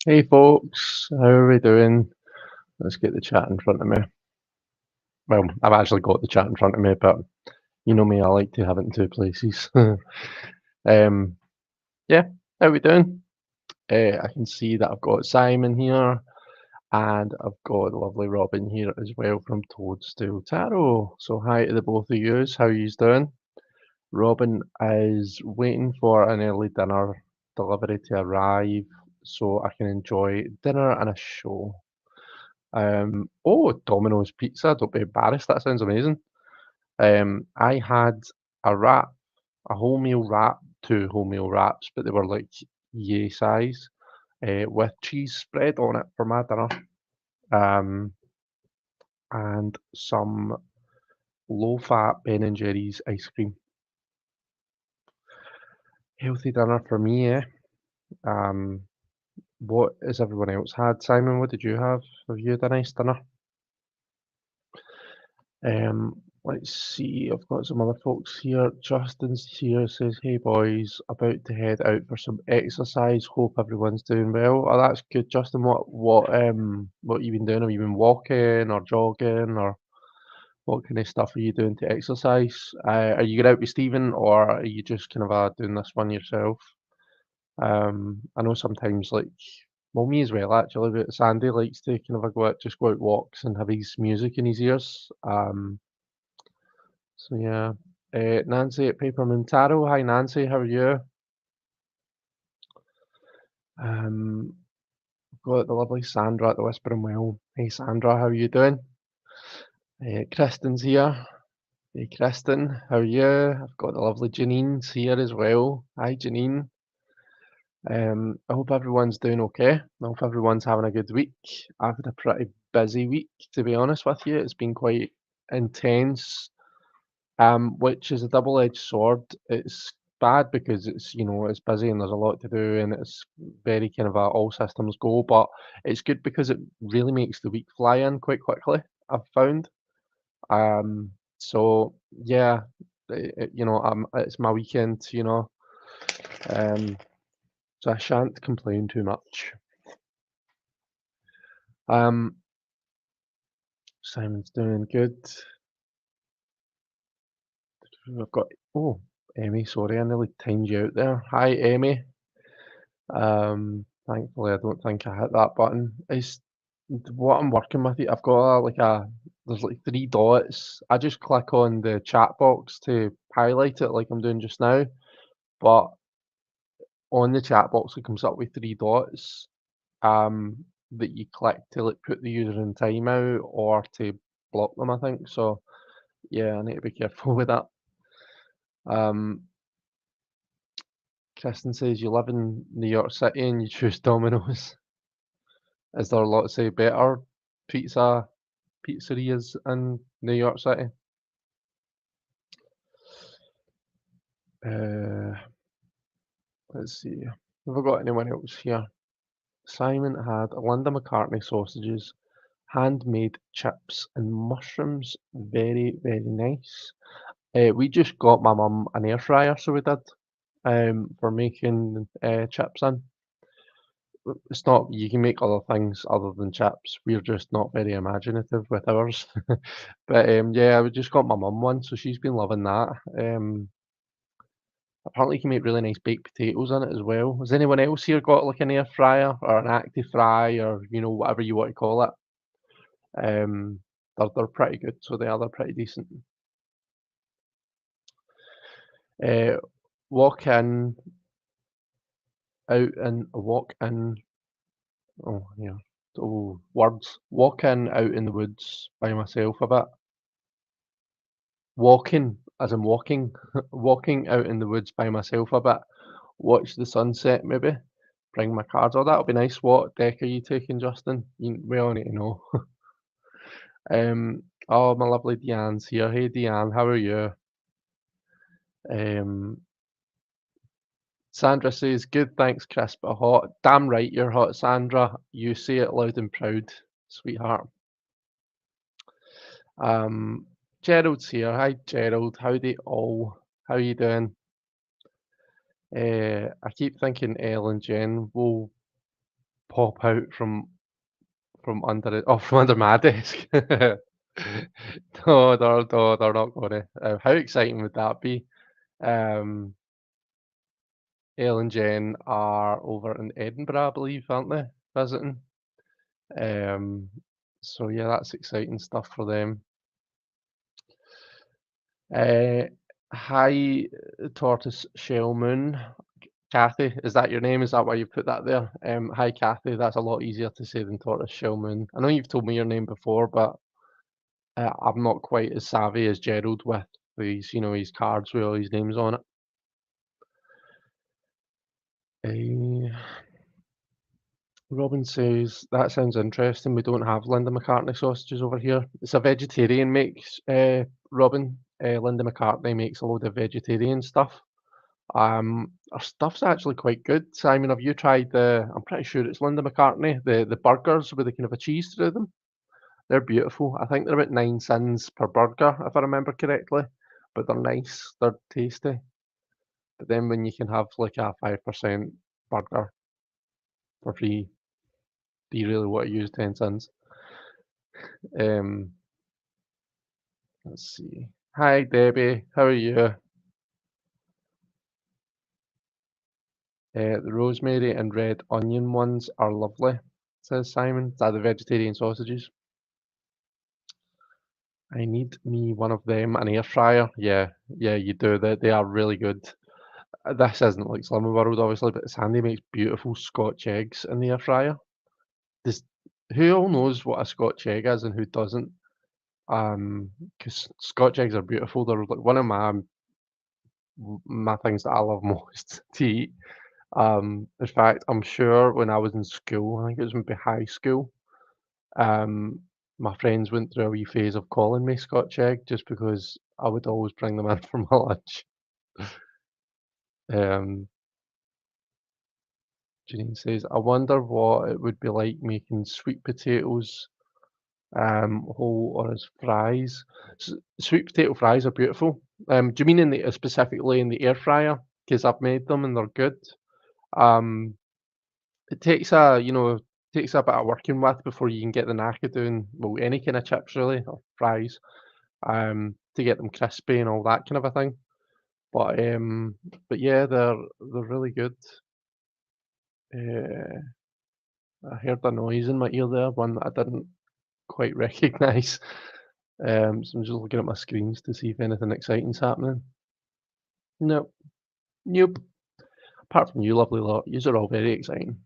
Hey folks, how are we doing? Let's get the chat in front of me. Well, I've actually got the chat in front of me, but you know me, I like to have it in two places. um, yeah, how we doing? I can see that I've got Simon here, and I've got lovely Robin here as well from Toadstool Tarot. So hi to the both of yous. How yous doing? Robin is waiting for an early dinner delivery to arrive so I can enjoy dinner and a show. Oh, Domino's pizza. Don't be embarrassed. That sounds amazing. I had a wrap, a wholemeal wrap, two wholemeal wraps, but they were like yay size, with cheese spread on it for my dinner, um, and some low-fat Ben and Jerry's ice cream. Healthy dinner for me, eh? Um, what has everyone else had? Simon, what did you have? Have you had a nice dinner? Let's see, I've got some other folks here. Justin's here, says, "Hey boys, about to head out for some exercise. Hope everyone's doing well." Oh, that's good, Justin. What you been doing? Have you been walking or jogging, or what kind of stuff are you doing to exercise? Are you going out with Stephen, or are you just kind of doing this one yourself? I know sometimes, like, well, me as well, actually, but Sandy likes to kind of go out walks and have his music in his ears. So yeah, Nancy at Paperman Tarot. Hi Nancy, how are you? I've got the lovely Sandra at the Whispering Well. Hey Sandra, how are you doing? Kristen's here. Hey Kristen, how are you? I've got the lovely Janine's here as well. Hi Janine. I hope everyone's doing okay. I hope everyone's having a good week. I've had a pretty busy week, to be honest with you. It's been quite intense. Which is a double-edged sword. It's bad because it's busy and there's a lot to do and it's very kind of a all systems go, but it's good because it really makes the week fly in quite quickly, I've found. So yeah, it's my weekend, um, so I shan't complain too much. Um, Simon's doing good. I've got, oh, Emmy, sorry, I nearly timed you out there. Hi, Emmy. Thankfully, I don't think I hit that button. It's what I'm working with. I've got there's like three dots. I just click on the chat box to highlight it like I'm doing just now. But on the chat box, it comes up with three dots that you click to like put the user in timeout or to block them, I think. So yeah, I need to be careful with that. Um, Kristen says you live in New York City and you choose Domino's. Is there a lot to say better pizzerias in New York City? Uh, let's see. Have I got anyone else here? Simon had Linda McCartney sausages, handmade chips, and mushrooms. Very, very nice. We just got my mum an air fryer, so we did, for making chips in. It's not, you can make other things other than chips. We're just not very imaginative with ours. But yeah, we just got my mum one, so she's been loving that. Apparently you can make really nice baked potatoes in it as well. Has anyone else here got like an air fryer or an active fry or whatever you want to call it? They're pretty good, so they're pretty decent. Uh, walk in, out and walk in. Oh yeah. Oh, words. Walk in, out in the woods by myself a bit. Walking, as in walking, walking out in the woods by myself a bit. Watch the sunset maybe. Bring my cards. Oh, that'll be nice. What deck are you taking, Justin? We all need to know. Oh, my lovely Deanne's here. Hey, Deanne, how are you? Um, Sandra says, good, thanks, crisp but hot. Damn right you're hot, Sandra. You say it loud and proud, sweetheart. Um, Gerald's here. Hi, Gerald. Howdy all. How you doing? I keep thinking Elle and Jen will pop out from under my desk. No, they're not gonna. How exciting would that be? Um, Elle and Jen are over in Edinburgh, I believe, aren't they? Visiting. Um, so yeah, that's exciting stuff for them. Uh, Hi, Tortoise Shell Moon. Kathy, is that your name? Is that why you put that there? Hi, Kathy. That's a lot easier to say than Tortoise Shell Moon. I know you've told me your name before, but I'm not quite as savvy as Gerald with these, his cards with all his names on it. Uh, Robin says, that sounds interesting. We don't have Linda McCartney sausages over here. It's a vegetarian makes, Robin. Linda McCartney makes a load of vegetarian stuff. Our stuff's actually quite good. Simon, have you tried I'm pretty sure it's Linda McCartney, the burgers with the kind of a cheese through them? They're beautiful. I think they're about 9 cents per burger, if I remember correctly. But they're nice, they're tasty. But then when you can have like a 5% burger for free, do you really want to use 10 cents? Um, let's see. Hi Debbie, how are you? The rosemary and red onion ones are lovely, says Simon. Is that the vegetarian sausages? I need me one of them, an air fryer. Yeah, yeah, you do. They are really good. This isn't like Slimming World, obviously, but Sandy makes beautiful Scotch eggs in the air fryer. Does who all knows what a Scotch egg is and who doesn't? Because Scotch eggs are beautiful. They're like one of my things that I love most to eat. In fact, I'm sure when I was in school, I think it was maybe high school, um, my friends went through a wee phase of calling me Scotch egg just because I would always bring them in for my lunch. Um, Janine says, I wonder what it would be like making sweet potatoes whole or as fries. Sweet potato fries are beautiful. Do you mean specifically in the air fryer? Because I've made them and they're good. Um, it takes a bit of working with before you can get the knack of doing, well, any kind of chips really, or fries, to get them crispy and all that kind of a thing. But but yeah, they're really good. Uh, I heard a noise in my ear there, one that I didn't quite recognise. So I'm just looking at my screens to see if anything exciting's happening. Nope, nope. Apart from you, lovely lot, yous are all very exciting.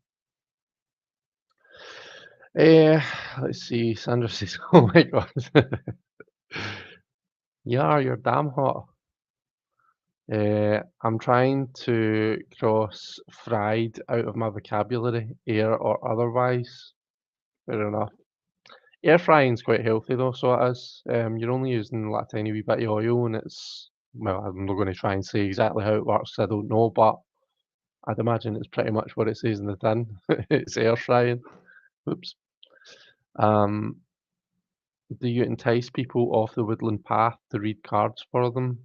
Uh, let's see. Sandra says, "Oh my God, yeah, you're damn hot." I'm trying to cross fried out of my vocabulary, air or otherwise. Fair enough. Air frying's quite healthy though, so it is. You're only using like a tiny wee bit of oil, and well, I'm not going to try and say exactly how it works 'cause I don't know, but I'd imagine it's pretty much what it says in the tin. It's air frying. Oops. Um, do you entice people off the woodland path to read cards for them?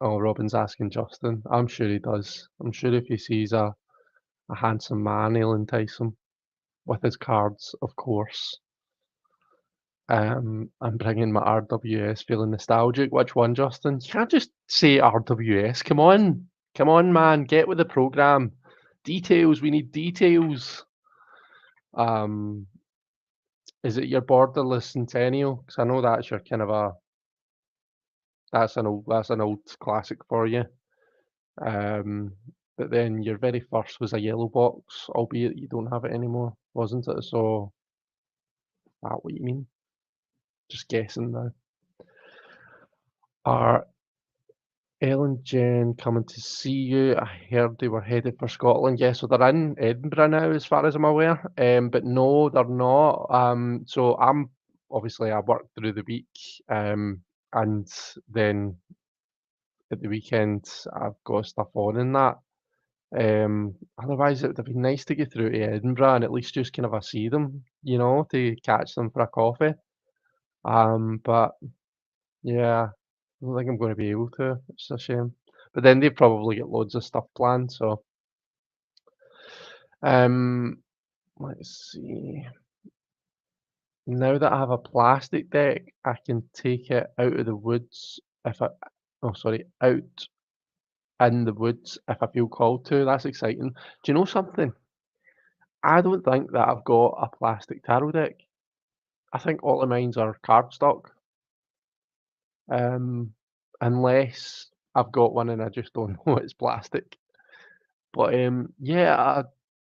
Oh, Robin's asking Justin. I'm sure he does. I'm sure if he sees a handsome man, he'll entice him with his cards, of course. I'm bringing my RWS feeling nostalgic. Which one, Justin? You can't just say RWS. Come on. Come on, man. Get with the program. Details. We need details. Um, is it your borderless centennial? Because I know that's your kind of that's an old classic for you. Um, but then your very first was a yellow box, albeit you don't have it anymore, wasn't it? So, that what you mean? Just guessing now. Are Ellen Jen coming to see you? I heard they were headed for Scotland. Yes, so they're in Edinburgh now, as far as I'm aware. But no, they're not. So obviously I work through the week, and then at the weekend I've got stuff on and that. Otherwise it would have been nice to get through to Edinburgh and at least just kind of a see them, to catch them for a coffee. But yeah, I don't think I'm going to be able to. It's a shame. But then they probably get loads of stuff planned. So, um, Let's see. Now that I have a plastic deck, I can take it out of the woods if I oh sorry, out in the woods if I feel called to. That's exciting. Do you know something? I don't think that I've got a plastic tarot deck. I think all of mines are cardstock. Unless I've got one and I just don't know it's plastic. But yeah,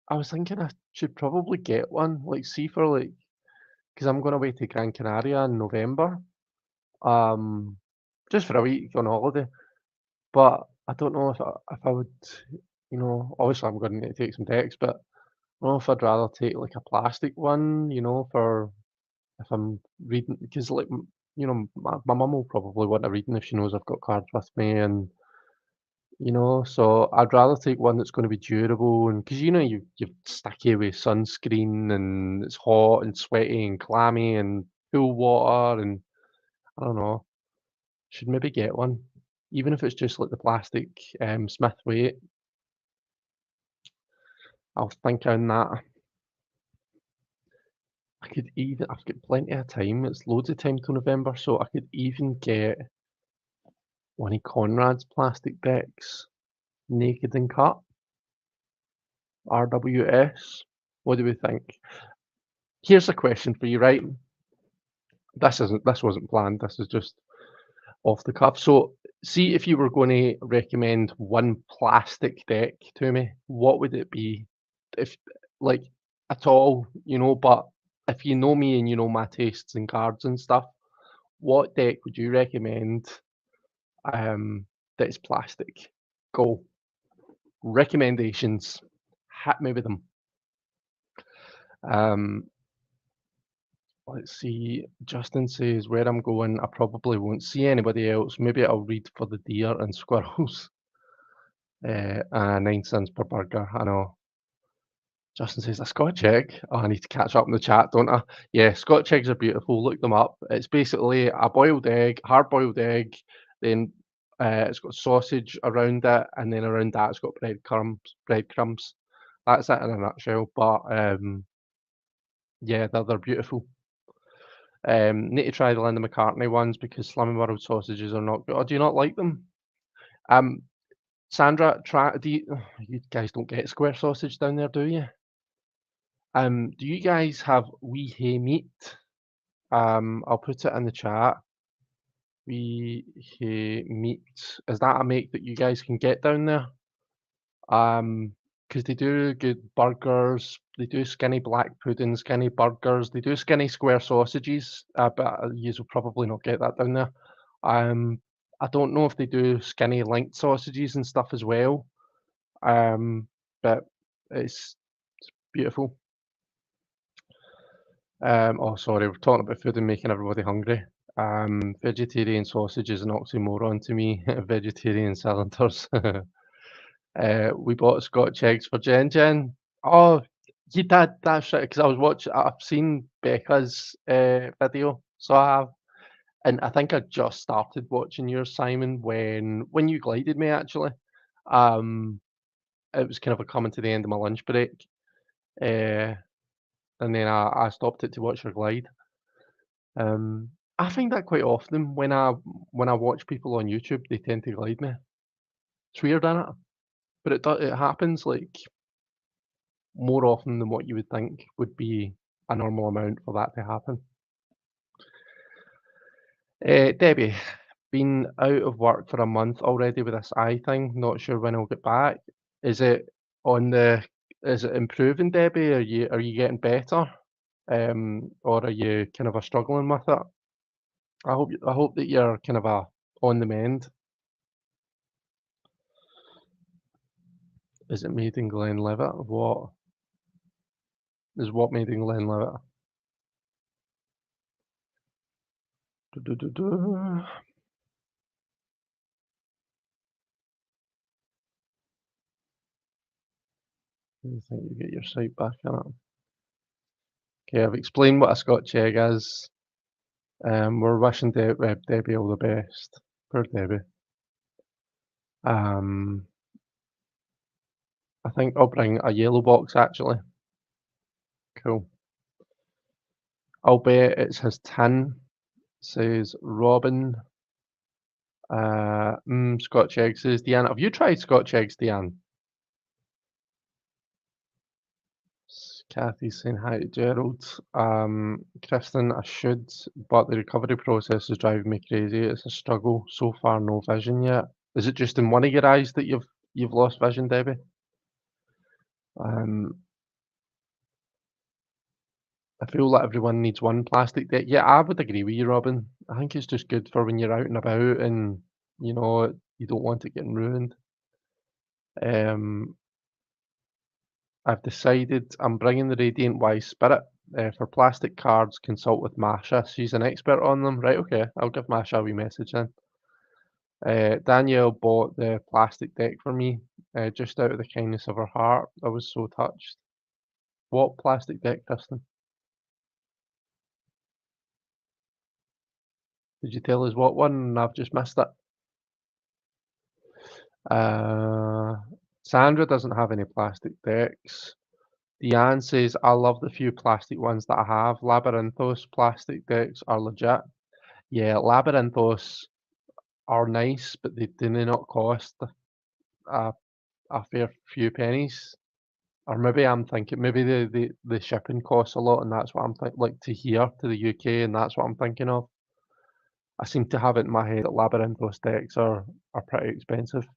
I was thinking I should probably get one. Like, see for like, because I'm going away to Gran Canaria in November. Um, just for a week on holiday. But I don't know if I would, obviously I'm going to need to take some decks, but I don't know if I'd rather take like a plastic one, for if I'm reading, because like my mum will probably want a reading if she knows I've got cards with me, and so I'd rather take one that's going to be durable, and because you're sticky with sunscreen and it's hot and sweaty and clammy and pool water, and I don't know, should maybe get one, even if it's just like the plastic Smith weight. I'll think on that. I've got plenty of time. It's loads of time till November, so I could even get one of Conrad's plastic decks, Naked and Cut, RWS. What do we think? Here's a question for you, right? This wasn't planned. This is just off the cuff. So, see if you were going to recommend one plastic deck to me, what would it be? If like at all, but if you know me and you know my tastes in cards and stuff, what deck would you recommend that is plastic? Go. Recommendations. Hit me with them. Um, let's see. Justin says where I'm going, I probably won't see anybody else. Maybe I'll read for the deer and squirrels. 9 cents per burger. I know. Justin says a Scotch egg. Oh, I need to catch up in the chat, don't I? Yeah, Scotch eggs are beautiful. Look them up. It's basically a boiled egg, hard boiled egg. Then it's got sausage around it, and then around that it's got breadcrumbs. Breadcrumbs. That's it in a nutshell. But yeah, they're beautiful. Need to try the Linda McCartney ones because Slimming World sausages are not good. Oh, do you not like them? Um, Sandra, try. You guys don't get square sausage down there, do you? Do you guys have We Hay meat? I'll put it in the chat. We Hay meat. Is that a make that you guys can get down there? Because they do good burgers. They do skinny black pudding, skinny burgers. They do skinny square sausages, but you will probably not get that down there. I don't know if they do skinny linked sausages and stuff as well. But it's beautiful. Oh, sorry, we're talking about food and making everybody hungry. Vegetarian sausage is an oxymoron to me. Vegetarian cylinders. We bought Scotch eggs for Jen Jen. Oh, you did. That's right. Because I was watching. I've seen Becca's video, so I have, and I think I just started watching yours, Simon, when you glided me. Actually, um, it was kind of a coming to the end of my lunch break, uh, and then I stopped it to watch her glide. I find that quite often when I watch people on YouTube, they tend to glide me. It's weird, is it? But it happens like more often than what you would think would be a normal amount for that to happen. Debbie, been out of work for a month already with this eye thing. Not sure when I'll get back. Is it on the? Is it improving, Debbie? Are you getting better? Or are you kind of struggling with it? I hope that you're kind of on the mend. Is it made in Glenlivet? What made in Glenlivet? Du- du- du- du. I think you get your site back in it. Okay, I've explained what a Scotch egg is. We're wishing Debbie all the best. Poor Debbie. Um, I think I'll bring a yellow box actually. Cool. I'll bet it's his tin, says Robin. Scotch eggs, says Deanne. Have you tried Scotch eggs, Deanne? Kathy's saying hi to Gerald. Kristen, I should, but the recovery process is driving me crazy. It's a struggle. So far, no vision yet. Is it just in one of your eyes that you've lost vision, Debbie? Um, I feel like everyone needs one plastic deck. Yeah, I would agree with you, Robin. I think it's just good for when you're out and about and you don't want it getting ruined. Um, I've decided I'm bringing the Radiant Wise Spirit. For plastic cards, consult with Masha. She's an expert on them. Right, okay. I'll give Masha a wee message then. Danielle bought the plastic deck for me, just out of the kindness of her heart. I was so touched. What plastic deck, Kristen? Did you tell us what one? I've just missed it. Uh, Sandra doesn't have any plastic decks. Deanne says, I love the few plastic ones that I have. Labyrinthos plastic decks are legit. Yeah, Labyrinthos are nice, but they do not cost a, a fair few pennies. Or maybe I'm thinking, maybe the shipping costs a lot, and that's what I'm like to here to the UK, and that's what I'm thinking of. I seem to have it in my head that Labyrinthos decks are pretty expensive.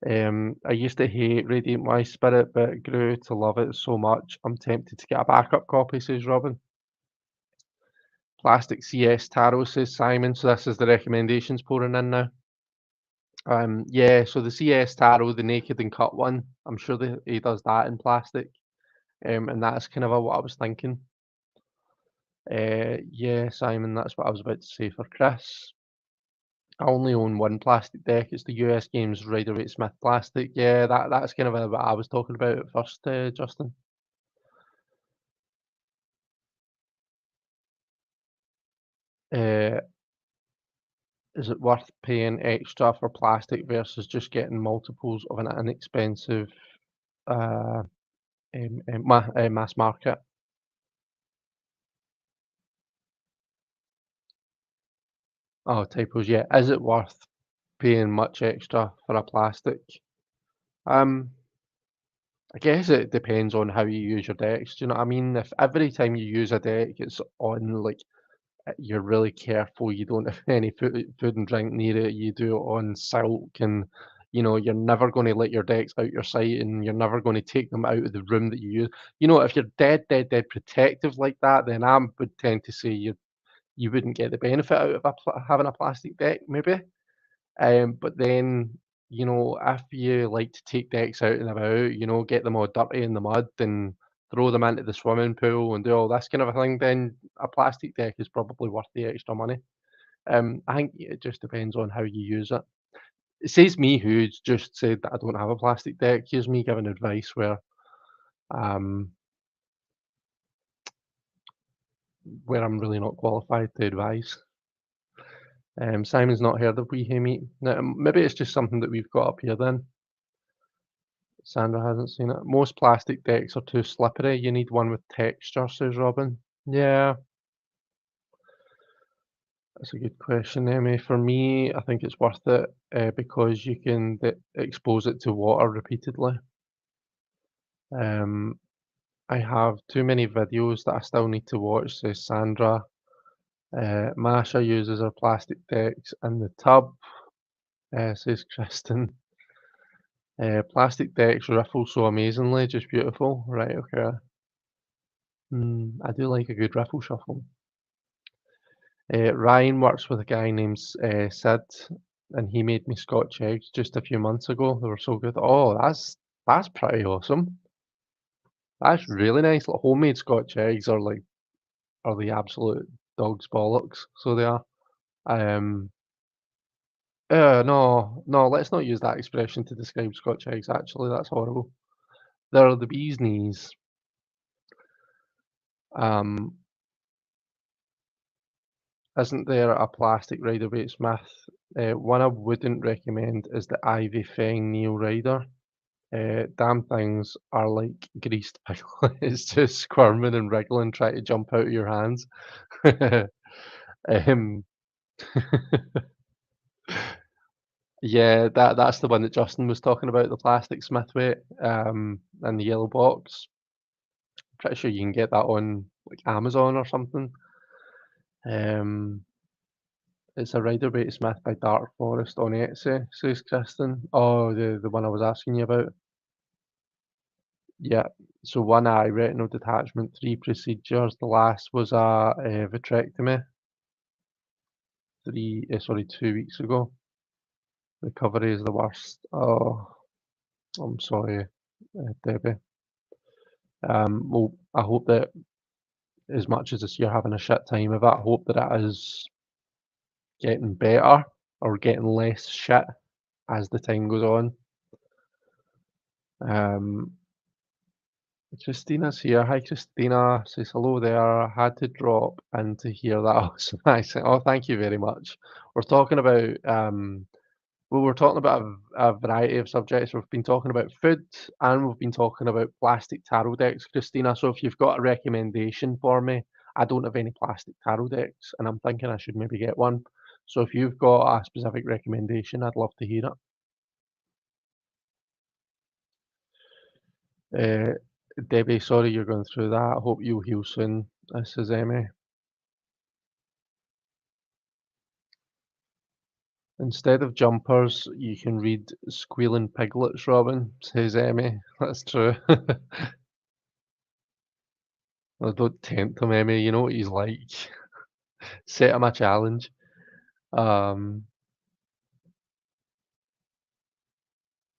I used to hate Radiant My Spirit, but grew to love it so much. I'm tempted to get a backup copy, says Robin. Plastic CS Tarot, says Simon. So this is the recommendations pouring in now. Yeah, so the CS Tarot, the naked and cut one, I'm sure that he does that in plastic. And that's kind of what I was thinking. Yeah, Simon, that's what I was about to say for Chris. I only own one plastic deck. It's the US Games Rider-Waite Smith plastic. Yeah, that's kind of what I was talking about at first, Justin. Uh, is it worth paying extra for plastic versus just getting multiples of an inexpensive uh, mass market? Oh, typos. Yeah, is it worth paying much extra for a plastic? Um, I guess it depends on how you use your decks. Do you know what I mean? If every time you use a deck, it's on like you're really careful, you don't have any food and drink near it, you do it on silk, and you're never going to let your decks out your sight, and you're never going to take them out of the room that you use. If you're dead protective like that, then I would tend to say you wouldn't get the benefit out of having a plastic deck, maybe. But then, if you like to take decks out and about, get them all dirty in the mud and throw them into the swimming pool and do all this kind of a thing, then a plastic deck is probably worth the extra money. I think it just depends on how you use it. It says me who's just said that I don't have a plastic deck. Here's me giving advice um, where I'm really not qualified to advise. Simon's not heard of We Hey Meet. Now, maybe it's just something that we've got up here then. Sandra hasn't seen it. Most plastic decks are too slippery. You need one with texture, says Robin. Yeah, that's a good question, Emmy. For me, I think it's worth it because you can expose it to water repeatedly. Um, I have too many videos that I still need to watch, says Sandra. Masha uses her plastic decks in the tub, says Kristen. Plastic decks riffle so amazingly, just beautiful. Right, okay. I do like a good riffle shuffle. Ryan works with a guy named Sid, and he made me Scotch eggs just a few months ago. They were so good. Oh, that's pretty awesome. That's really nice. Like, homemade Scotch eggs are the absolute dog's bollocks. So they are. Um, no, no, let's not use that expression to describe Scotch eggs. Actually, that's horrible. They're the bee's knees. Um, isn't there a plastic Rider-Waite Smith? One I wouldn't recommend is the Ivy Feng Neil Rider. Damn things are like greased piglets, just squirming and wriggling, trying to jump out of your hands. Um, yeah, that's the one that Justin was talking about, the plastic Smithweight, and the yellow box. Pretty sure you can get that on like Amazon or something. Um, it's a Rider-Waite Smith by Dark Forest on Etsy, says Kristen. Oh, the one I was asking you about. Yeah. So one eye, retinal detachment, 3 procedures. The last was a vitrectomy 2 weeks ago. Recovery is the worst. Oh, I'm sorry, Debbie. Well, I hope that as much as you're having a shit time of it, I hope that it is getting better or getting less shit as the time goes on. Um, Christina's here. Hi, Christina. Says hello there. I had to drop in to hear that awesome accent. Oh, thank you very much. We're talking about well, we're talking about a variety of subjects. We've been talking about food and we've been talking about plastic tarot decks, Christina. So if you've got a recommendation for me, I don't have any plastic tarot decks, and I'm thinking I should maybe get one. So if you've got a specific recommendation, I'd love to hear it. Debbie, sorry you're going through that. I hope you'll heal soon. This is Emmy. Instead of jumpers, you can read Squealing Piglets, Robin, says Emmy. That's true. Well, don't tempt him, Emmy. You know what he's like. Set him a challenge. Um,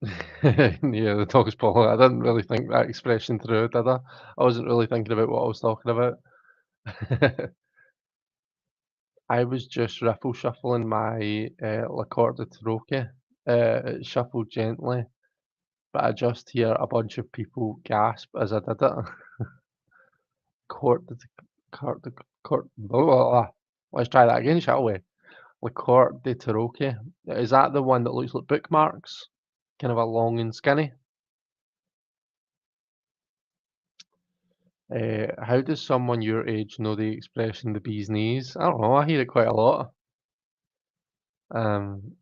yeah, the dog's Paul. I didn't really think that expression through, did I? I wasn't really thinking about what I was talking about. I was just riffle shuffling my La Corda Troche. It shuffled gently, but I just hear a bunch of people gasp as I did it. Court, court, court, blah, blah, blah. Let's try that again, shall we? Le Corte de Troche. Is that the one that looks like bookmarks? Kind of a long and skinny? How does someone your age know the expression "the bee's knees"? I don't know, I hear it quite a lot. Um,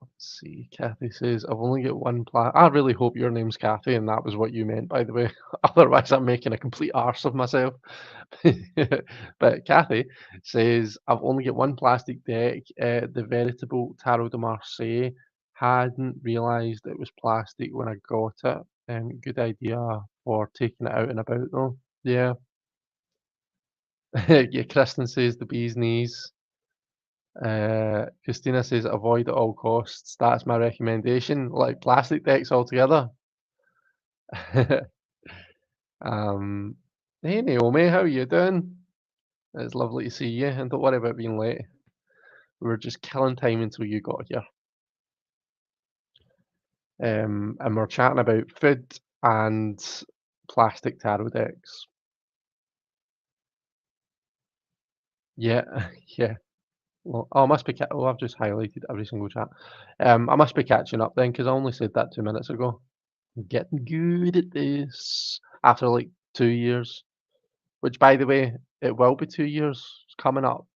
let's see, Kathy says, "I've only got one I really hope your name's Kathy and that was what you meant, by the way. Otherwise, I'm making a complete arse of myself." But Kathy says, "I've only got one plastic deck, the veritable Tarot de Marseille. Hadn't realised it was plastic when I got it. Good idea for taking it out and about though." Yeah. Yeah, Kristen says the bee's knees. Christina says avoid at all costs. That's my recommendation. Like plastic decks altogether. um, hey Naomi, how are you doing? It's lovely to see you, and don't worry about being late. We were just killing time until you got here. And we're chatting about food and plastic tarot decks. Yeah, yeah. Well, oh, I must be. Oh, I've just highlighted every single chat. I must be catching up then because I only said that 2 minutes ago. I'm getting good at this after like 2 years. Which, by the way, it will be 2 years. It's coming up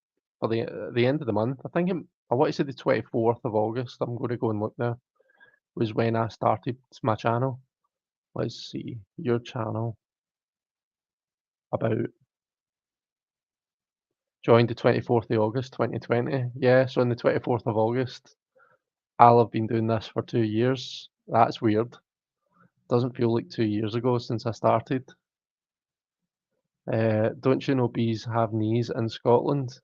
for the end of the month. I think I want to say the 24th of August. I'm going to go and look now. Was when I started my channel. Let's see your channel about joined the 24th of August 2020. Yeah, so on the 24th of August, I'll have been doing this for 2 years. That's weird. Doesn't feel like 2 years ago since I started. Don't you know bees have knees in Scotland?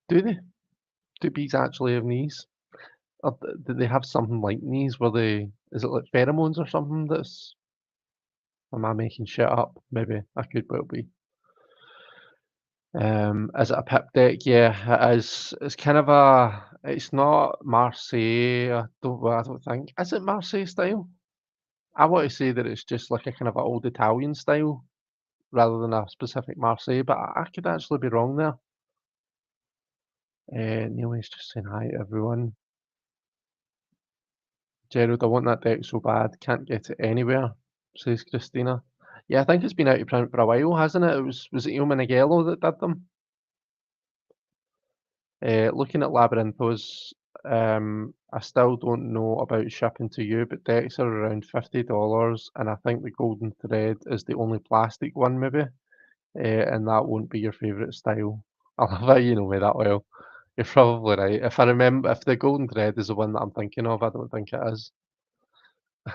Do they? Do bees actually have knees? Or do they have something like knees? Where they? Is it like pheromones or something? That's. Am I making shit up? Maybe I could well be. Is it a pip deck? Yeah, it is. It's kind of a. It's not Marseille. I don't think. Is it Marseille style? I want to say that it's just like a kind of a old Italian style rather than a specific Marseille, but I could actually be wrong there. Neil is just saying hi to everyone. Gerald, I want that deck so bad, can't get it anywhere, says Christina. Yeah, I think it's been out of print for a while, hasn't it? Was it Il Minigello that did them? Looking at Labyrinthos, I still don't know about shipping to you, but decks are around $50, and I think the Golden Thread is the only plastic one, maybe, and that won't be your favourite style. I love how you know me that well. You're probably right. If the Golden Thread is the one that I'm thinking of, I don't think it is.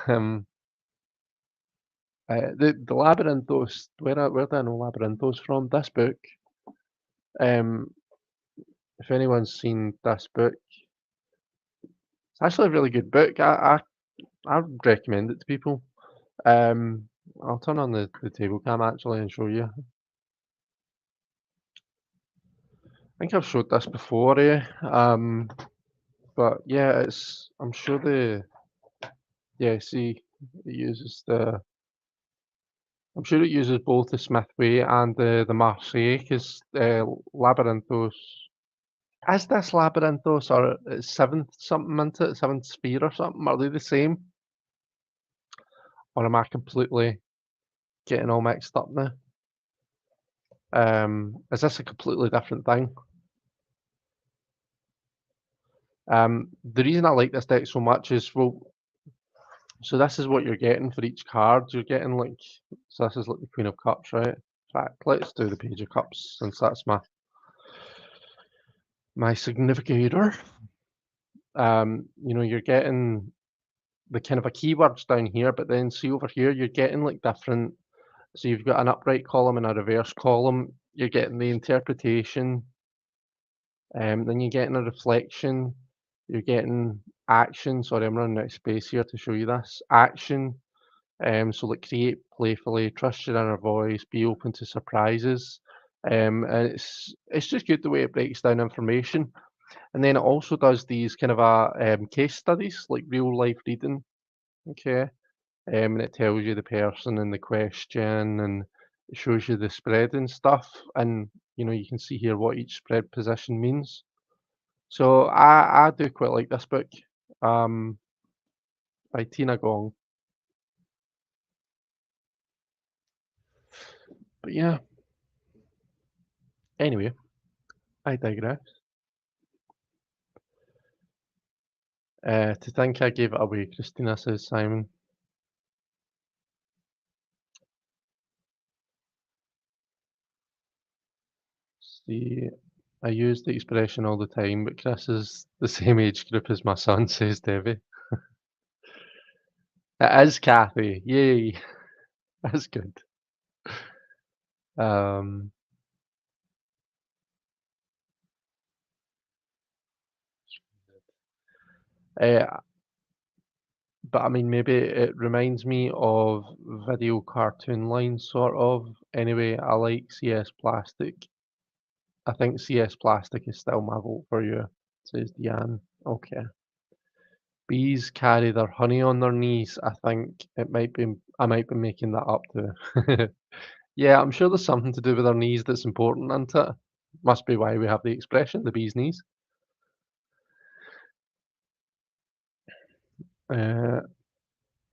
Um, the Labyrinthos, where do I know Labyrinthos from? This book. Um, if anyone's seen this book, it's actually a really good book. I would recommend it to people. Um, I'll turn on the table cam actually and show you. I think I've showed this before, but yeah, I'm sure see, it uses I'm sure it uses both the Smith Way and the Marseille, because Labyrinthos, is this Labyrinthos or it's seventh something into it, seventh sphere or something? Are they the same? Or am I completely getting all mixed up now? Is this a completely different thing? The reason I like this deck so much is, well, so this is what you're getting for each card. You're getting like, so this is like the Queen of Cups, right? In fact, let's do the Page of Cups since that's my significator. You're getting the kind of a keywords down here, but then see over here, you're getting like different. So you've got an upright column and a reverse column. You're getting the interpretation, then you're getting a reflection. You're getting action. Sorry, I'm running out of space here to show you this. Action. So like create playfully, trust your inner voice, be open to surprises. And it's just good the way it breaks down information. And then it also does these kind of case studies, like real life reading. Okay. And it tells you the person and the question, and it shows you the spread and stuff. And you can see here what each spread position means. So I do quite like this book, um, by Tina Gong. But yeah, anyway, I digress. To think I gave it away, Christina, says Simon. See, I use the expression all the time, but Chris is the same age group as my son, says Debbie. It is Kathy. Yay. That's good. Um, uh, but I mean, maybe it reminds me of video cartoon lines, sort of. Anyway, I like CS Plastic. I think CS Plastic is still my vote for you, says Deanne. Okay. Bees carry their honey on their knees. I might be making that up too. Yeah, I'm sure there's something to do with their knees that's important, isn't it? Must be why we have the expression, the bee's knees. Uh,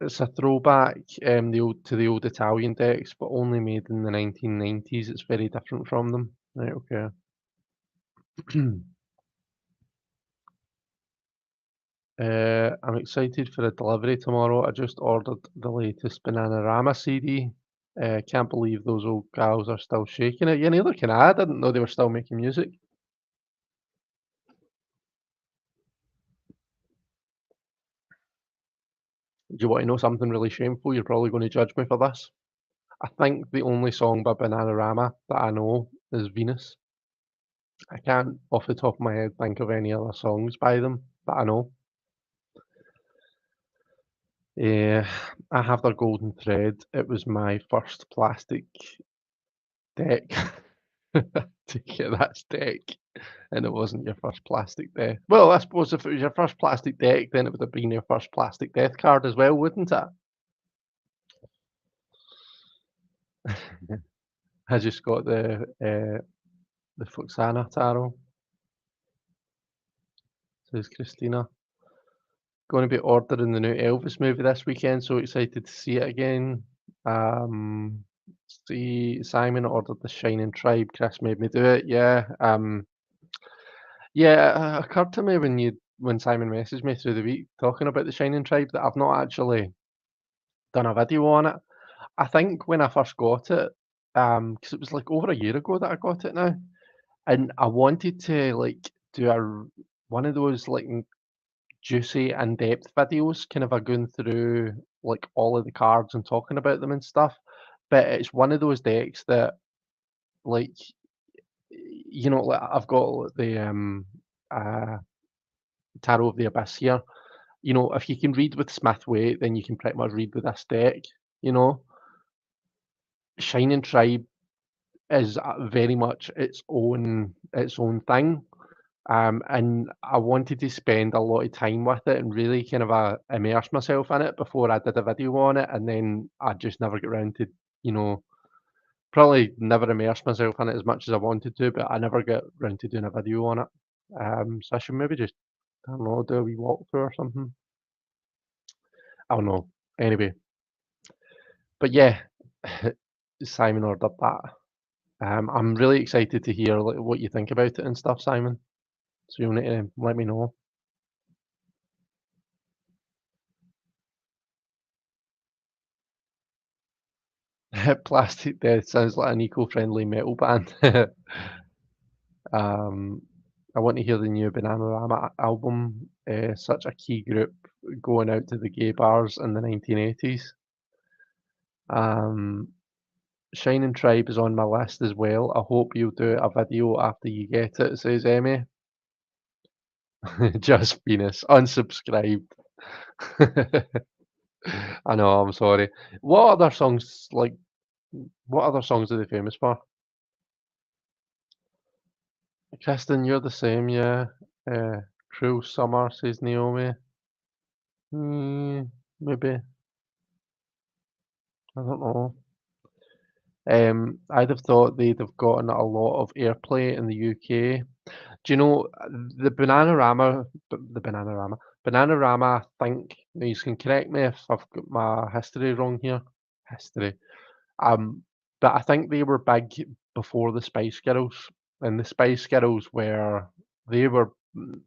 it's a throwback to the old Italian decks, but only made in the 1990s. It's very different from them. Right, okay. I'm excited for a delivery tomorrow. I just ordered the latest Bananarama CD. Can't believe those old gals are still shaking it. Yeah, neither can I. I didn't know they were still making music. Do you want to know something really shameful? You're probably going to judge me for this. I think the only song by Bananarama that I know is Venus. I can't, off the top of my head, think of any other songs by them that I know. I have their Golden Thread. It was my first plastic deck to get that deck, and it wasn't your first plastic death. Well, I suppose if it was your first plastic deck, then it would have been your first plastic death card as well, wouldn't it? I just got the Fuxana Tarot. says Christina. Going to be ordering the new Elvis movie this weekend, so excited to see it again. Um, see, Simon ordered The Shining Tribe. Chris made me do it. Yeah. Yeah. It occurred to me when Simon messaged me through the week talking about The Shining Tribe that I've not actually done a video on it. I think when I first got it, because it was like over a year ago that I got it now, and I wanted to like do one of those like juicy in-depth videos, kind of a going through like all of the cards and talking about them and stuff. But it's one of those decks that like like I've got the uh Tarot of the Abyss here. If you can read with Smithwaite, then you can pretty much read with this deck. You know, Shining Tribe is very much its own thing. And I wanted to spend a lot of time with it and really kind of immerse myself in it before I did a video on it, and then I just never get around to, you know, probably never immerse myself in it as much as I wanted to, but I never get round to doing a video on it. So I should maybe just, I don't know, do a wee walkthrough or something. I don't know. Anyway, but yeah, Simon ordered that. I'm really excited to hear like, what you think about it and stuff, Simon. So you'll need to let me know. Plastic Death sounds like an eco-friendly metal band. Um, I want to hear the new Bananarama album. Such a key group going out to the gay bars in the 1980s. Um, Shining Tribe is on my list as well. I hope you'll do a video after you get it, says Emmy. Just Venus, unsubscribed. I know, I'm sorry. What other songs like what other songs are they famous for? Kristen, you're the same, yeah. Cruel Summer, says Naomi. Maybe. I don't know. I'd have thought they'd have gotten a lot of airplay in the UK. Do you know the Bananarama, I think, now you can correct me if I've got my history wrong here. History. Um, but I think they were big before the Spice Girls, and the Spice Girls they were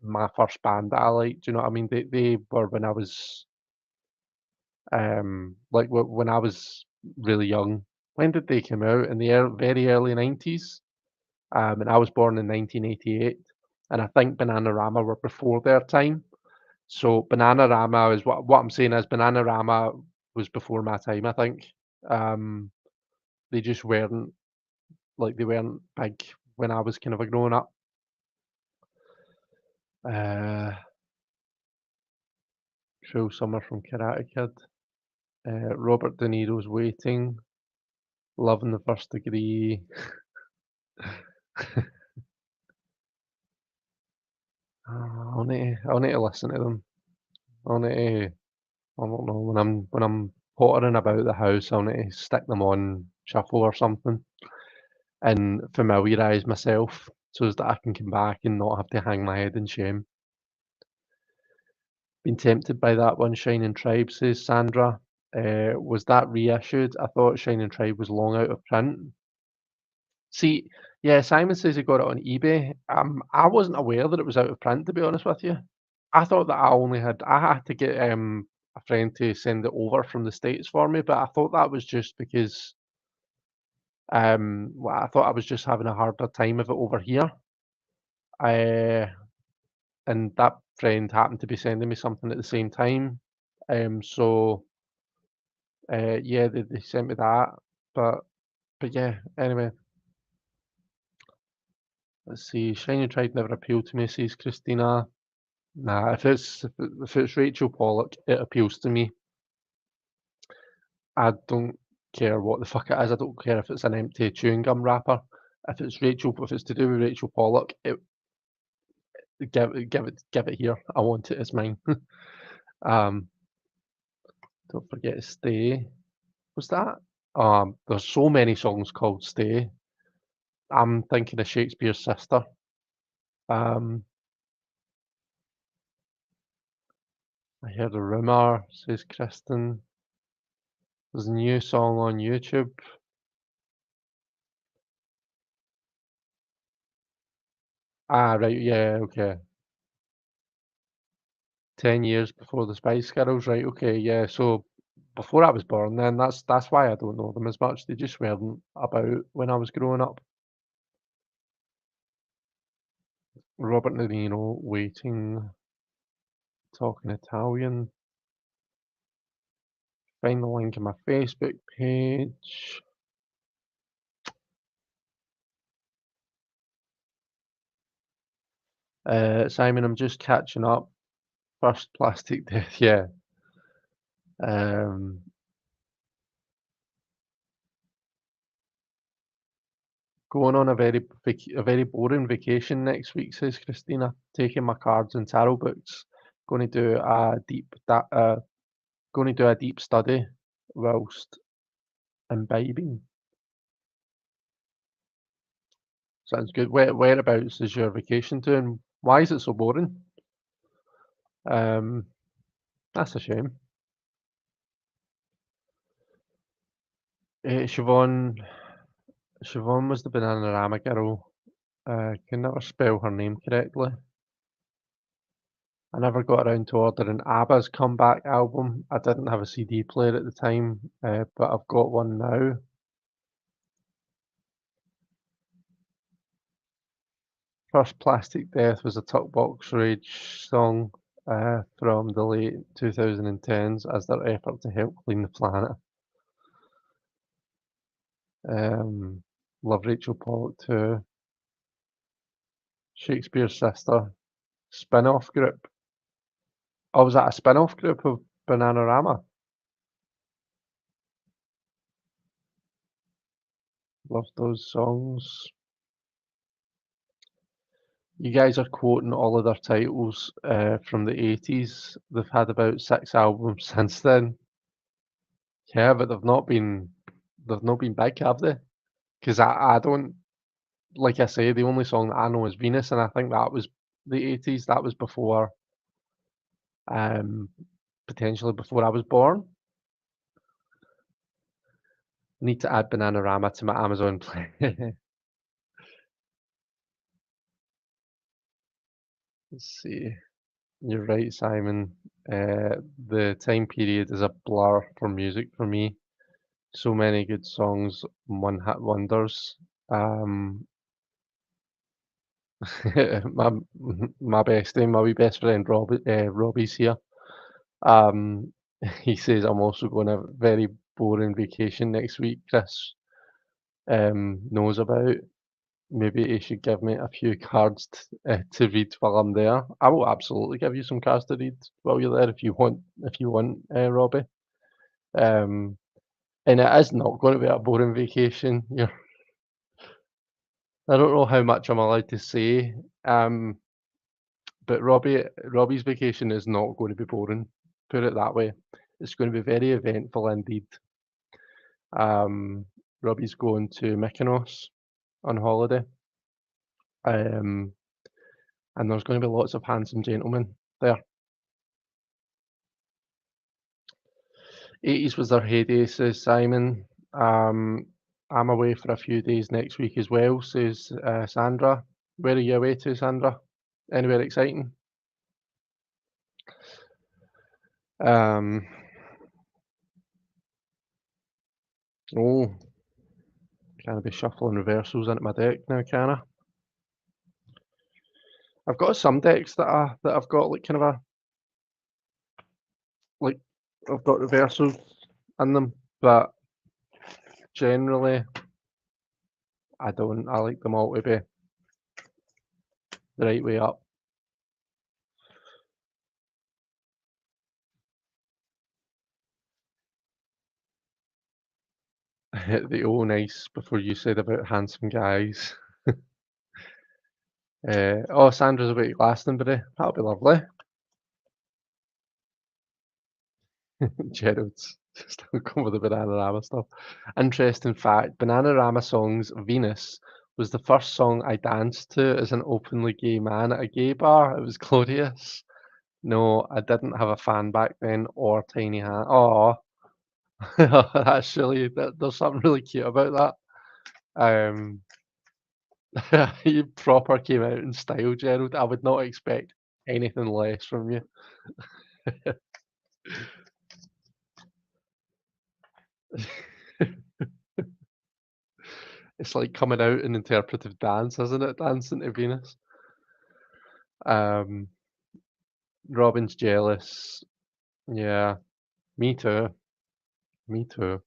my first band that I liked. Do you know what I mean? They were when I was like when I was really young. When did they come out? In the very early 90s. And I was born in 1988, and I think Bananarama were before their time. So Bananarama is what I'm saying is Bananarama was before my time, I think. Um, they just weren't they weren't big when I was kind of a growing up. Uh, Cruel Summer from Karate Kid. Robert De Niro's Waiting. Love in the First Degree. I'll need to listen to them. I'll need to, I don't know, when I'm pottering about the house, I'll need to stick them on shuffle or something and familiarise myself so as that I can come back and not have to hang my head in shame. Been tempted by that one, Shining Tribe, says Sandra. Was that reissued? I thought Shining Tribe was long out of print. See, yeah, Simon says he got it on eBay. I wasn't aware that it was out of print, to be honest with you. I thought that I had to get a friend to send it over from the States for me, but I thought that was just because well, I thought I was just having a harder time of it over here. Uh, and that friend happened to be sending me something at the same time. So yeah, they sent me that. But yeah, anyway, let's see. Shiny Tribe never appealed to me, says Christina. Nah, if it's Rachel Pollock, it appeals to me. I don't care what the fuck it is. I don't care if it's an empty chewing gum wrapper. If it's to do with Rachel Pollock, give it here. I want it. It's mine. um, don't forget Stay. Was that? There's so many songs called Stay. I'm thinking of Shakespeare's Sister. Um, I heard a rumour, says Kristen. There's a new song on YouTube. Ah, right, yeah, okay. 10 years before the Spice Girls, right, okay, yeah, so before I was born then, that's why I don't know them as much, they just weren't about when I was growing up. Robert De Niro, Waiting, Talking Italian. Find the link in my Facebook page. Simon, I'm just catching up. First Plastic Death, yeah. Um, Going on a very boring vacation next week, says Christina. Taking my cards and tarot books. Going to do a deep study whilst imbibing. Sounds good. Whereabouts is your vacation to, and why is it so boring? Um, that's a shame. Siobhan was the Bananarama girl. Can never spell her name correctly. I never got around to ordering ABBA's comeback album. I didn't have a CD player at the time, but I've got one now. First Plastic Death was a Tuckbox Rage song from the late 2010s as their effort to help clean the planet. Love Rachel Pollock too. Shakespeare's Sister. Spin-off group. Oh, was that a spin-off group of Bananarama? Love those songs. You guys are quoting all of their titles from the 80s. They've had about 6 albums since then. Yeah, but they've not been big, have they? Because I don't, like I say, the only song that I know is Venus, and I think that was the 80s. That was before, um, potentially before I was born. Need to add Bananarama to my Amazon play. Let's see. You're right, Simon. The time period is a blur for music for me. So many good songs, one-hit wonders. My my bestie, my wee best friend Robbie's here. Um, he says I'm also going on a very boring vacation next week. Chris knows about. Maybe he should give me a few cards to read while I'm there. I will absolutely give you some cards to read while you're there if you want. If you want, Robbie. Um, and it is not going to be a boring vacation. I don't know how much I'm allowed to say. But Robbie's vacation is not going to be boring. Put it that way. It's going to be very eventful indeed. Um, Robbie's going to Mykonos on holiday. Um, and there's going to be lots of handsome gentlemen there. 80s was their heyday, says Simon. I'm away for a few days next week as well, says Sandra. Where are you away to, Sandra? Anywhere exciting? Um, oh, can I be shuffling reversals into my deck now, can I? I've got some decks that I've got like kind of a like I've got reversals in them, but generally I don't. I like them all to be the right way up. Hit the oh nice before you said about handsome guys. Oh, Sandra's away to Glastonbury. That'll be lovely. Gerald's still going with the Bananarama stuff. Interesting fact, Bananarama song's Venus was the first song I danced to as an openly gay man at a gay bar. It was glorious. No, I didn't have a fan back then or tiny hat. Oh, that's really there's something really cute about that. You proper came out in style, Gerald. I would not expect anything less from you. It's like coming out in interpretive dance, isn't it? Dancing to Venus. Um, Robin's jealous. Yeah, me too. Me too.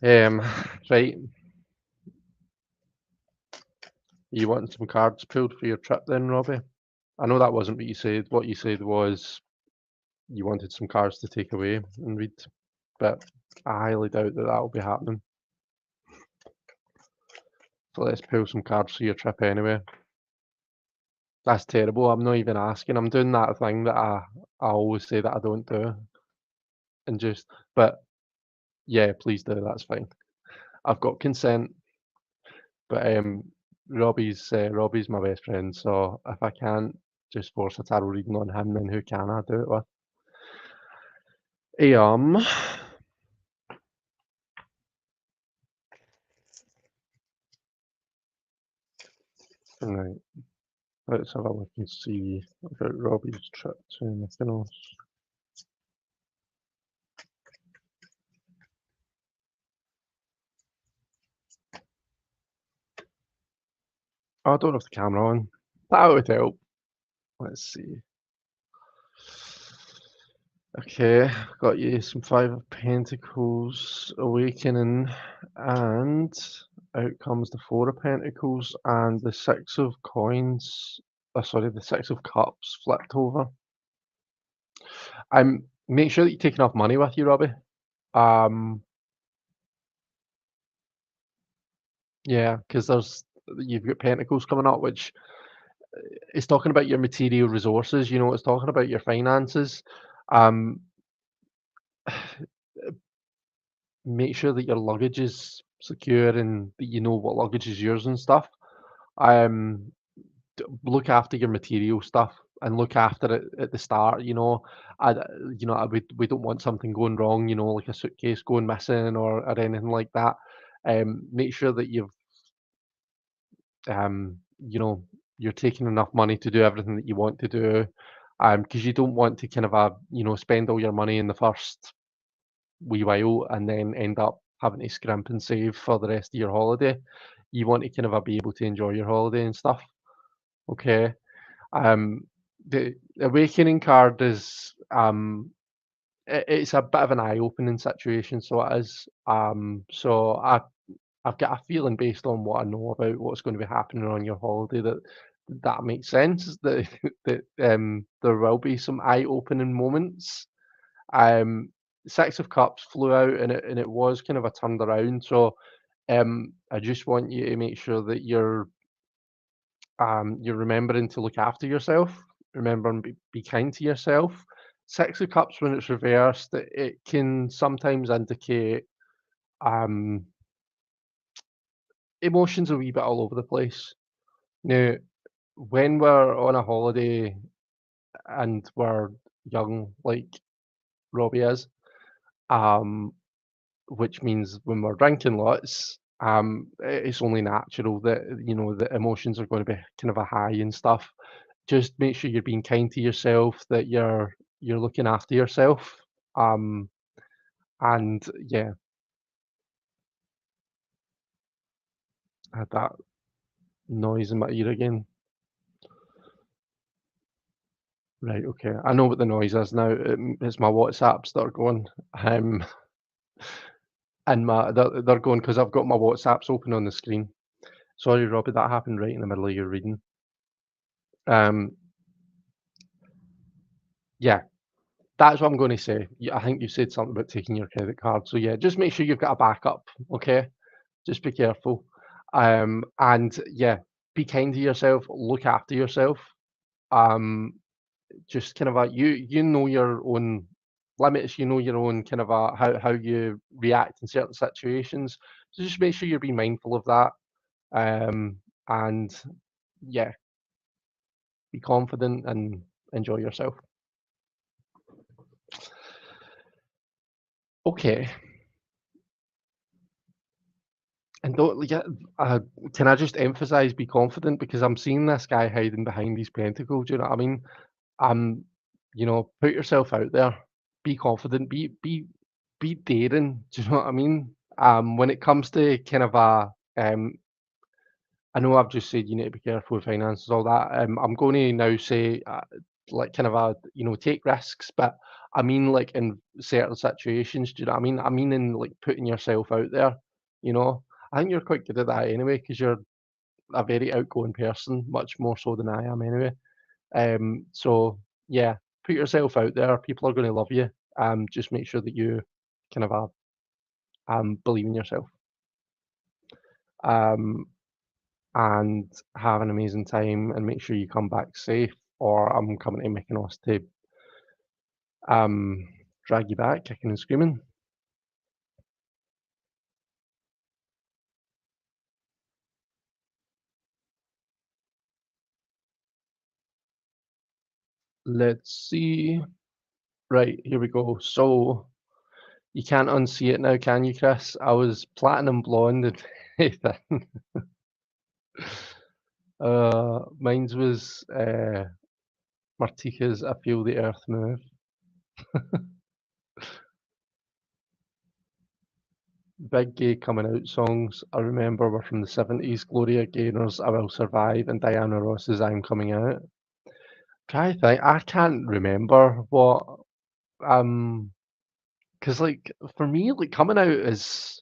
Um, right. You wanting some cards pulled for your trip then, Robbie? I know that wasn't what you said. What you said was you wanted some cards to take away and read, but I highly doubt that that will be happening. So let's pull some cards for your trip anyway. That's terrible. I'm not even asking. I'm doing that thing that I always say that I don't do, and just. But yeah, please do. That's fine. I've got consent, but Robbie's my best friend. So if I can't just force a tarot reading on him, then who can I do it with? Um, right. Let's have a look and see about Robbie's trip to Mykonos. Oh, I don't have the camera on. That would help. Let's see. Okay, got you some Five of Pentacles, Awakening, and out comes the Four of Pentacles and the Six of Coins. Sorry, the Six of Cups flipped over. Make sure that you take enough money with you, Robbie. Um, yeah, because you've got Pentacles coming up, which is talking about your material resources. You know, it's talking about your finances. Um, make sure that your luggage is secure and that you know what luggage is yours and stuff. Um, look after your material stuff and look after it at the start. I, we don't want something going wrong. Like a suitcase going missing or anything like that. Make sure that um, you know, you're taking enough money to do everything that you want to do. Because you don't want to kind of spend all your money in the first wee while and then end up having to scrimp and save for the rest of your holiday. You want to kind of be able to enjoy your holiday and stuff. Okay. Um, the awakening card is it's a bit of an eye-opening situation, so it is. So I've got a feeling based on what I know about what's going to be happening on your holiday that makes sense. That there will be some eye-opening moments. Um, Six of Cups flew out and it was kind of a turned around. So I just want you to make sure that you're remembering to look after yourself. Remember and be kind to yourself. Six of Cups when it's reversed, it can sometimes indicate um, emotions a wee bit all over the place. Now, when we're on a holiday and we're young, like Robbie is, um, which means when we're drinking lots, it's only natural that the emotions are going to be kind of a high and stuff. Just make sure you're being kind to yourself, that you're looking after yourself, um, and yeah, I had that noise in my ear again. Right, okay, I know what the noise is now. It's my WhatsApps that are going, and they're going because I've got my WhatsApps open on the screen. Sorry, Robbie, that happened right in the middle of your reading. Um, yeah, that's what I'm gonna say. I think you said something about taking your credit card, so yeah, just make sure you've got a backup, okay? Just be careful. And yeah, be kind to yourself, look after yourself. Um, just kind of you know your own limits, you know your own kind of how you react in certain situations. So just make sure you're being mindful of that. And yeah, be confident, and enjoy yourself. Okay. And don't yeah, uh, can I just emphasize be confident because I'm seeing this guy hiding behind his pentacle. Do you know what I mean? Put yourself out there. Be confident. Be daring. Do you know what I mean? When it comes to kind of I know I've just said you need to be careful with finances, all that. I'm going to now say, like, kind of take risks, but I mean, like, in certain situations. Do you know what I mean? I mean, in like putting yourself out there. You know, I think you're quite good at that anyway, because you're a very outgoing person, much more so than I am anyway. So yeah, put yourself out there. People are going to love you. Just make sure that you kind of believe in yourself. Um, and have an amazing time and make sure you come back safe or I'm coming to Mykonos to um, drag you back kicking and screaming. Let's see. Right, here we go. So you can't unsee it now, can you, Chris? I was platinum blonde and everything. Mine's was Martika's I Feel the Earth Move. Big gay coming out songs I remember were from the 70s. Gloria Gaynor's I Will Survive and Diana Ross's I'm Coming Out. Try to think. I can't remember what because like for me, like coming out is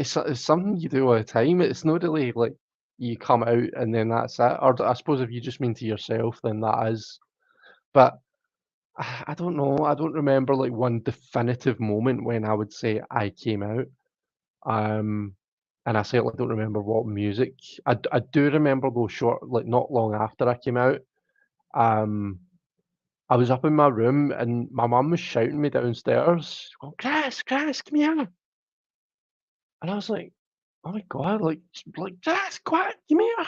something you do all the time. It's not really like you come out and then that's it. Or I suppose if you just mean to yourself, then that is. But I don't know. I don't remember like one definitive moment when I would say I came out. Um, and I certainly don't remember what music. I do remember those short, like not long after I came out. Um, I was up in my room and my mum was shouting me downstairs, going, Chris, Chris, come here. And I was like, oh my God, like, Chris, quiet, come here.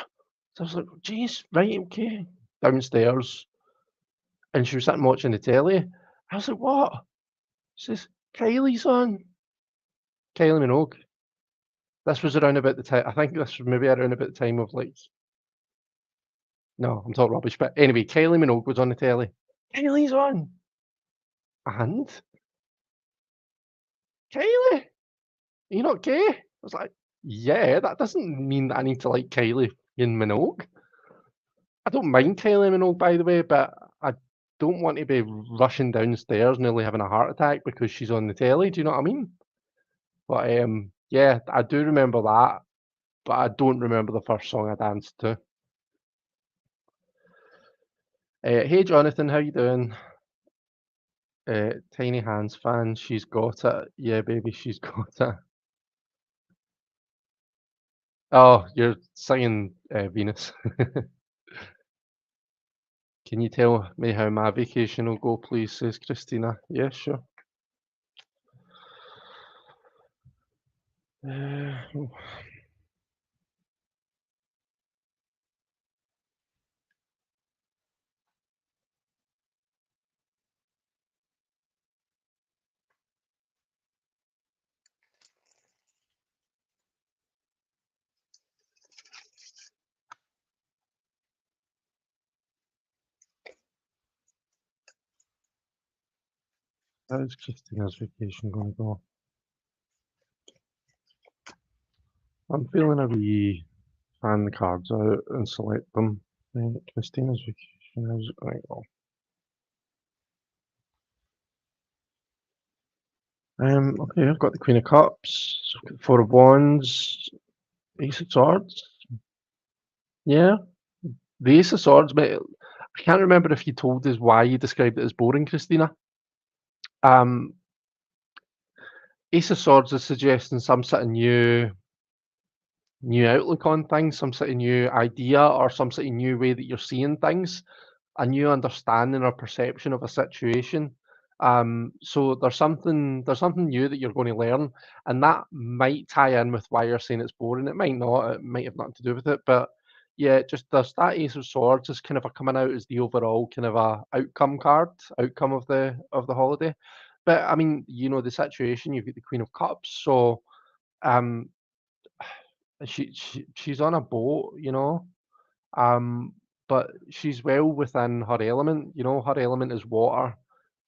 So I was like, geez, right, okay. Downstairs. And she was sitting watching the telly. I was like, what? She says, Kylie's on. Kylie Minogue. This was around about the time, I think this was maybe around about the time of like, no, I'm talking rubbish. But anyway, Kylie Minogue was on the telly. Kylie's on. And Kylie, are you not gay? I was like, yeah, that doesn't mean that I need to like Kylie and Minogue. I don't mind Kylie Minogue, by the way, but I don't want to be rushing downstairs nearly having a heart attack because she's on the telly. Do you know what I mean? But yeah, I do remember that, but I don't remember the first song I danced to. Hey Jonathan, how you doing? Tiny Hands fan, she's got it. Yeah, baby, she's got it. Oh, you're singing Venus. Can you tell me how my vacation will go, please? Says Christina. Yeah, sure. Oh, how's Christina's vacation going to go? I'm feeling a wee fan the cards out and select them. Christina's vacation, how's it going to go? Okay, I've got the Queen of Cups, I've got Four of Wands, Ace of Swords. Yeah, the Ace of Swords, mate. I can't remember if you told us why you described it as boring, Christina. Um, Ace of Swords is suggesting some sort of new outlook on things, some sort of new idea or some sort of new way that you're seeing things, a new understanding or perception of a situation. So there's something new that you're going to learn, and that might tie in with why you're saying it's boring. It might not. It might have nothing to do with it, but Yeah, just there's that Ace of Swords is kind of a coming out as the overall kind of a outcome card, outcome of the holiday. But I mean, the situation, you've got the Queen of Cups, so um she's on a boat, um, but she's well within her element. Her element is water,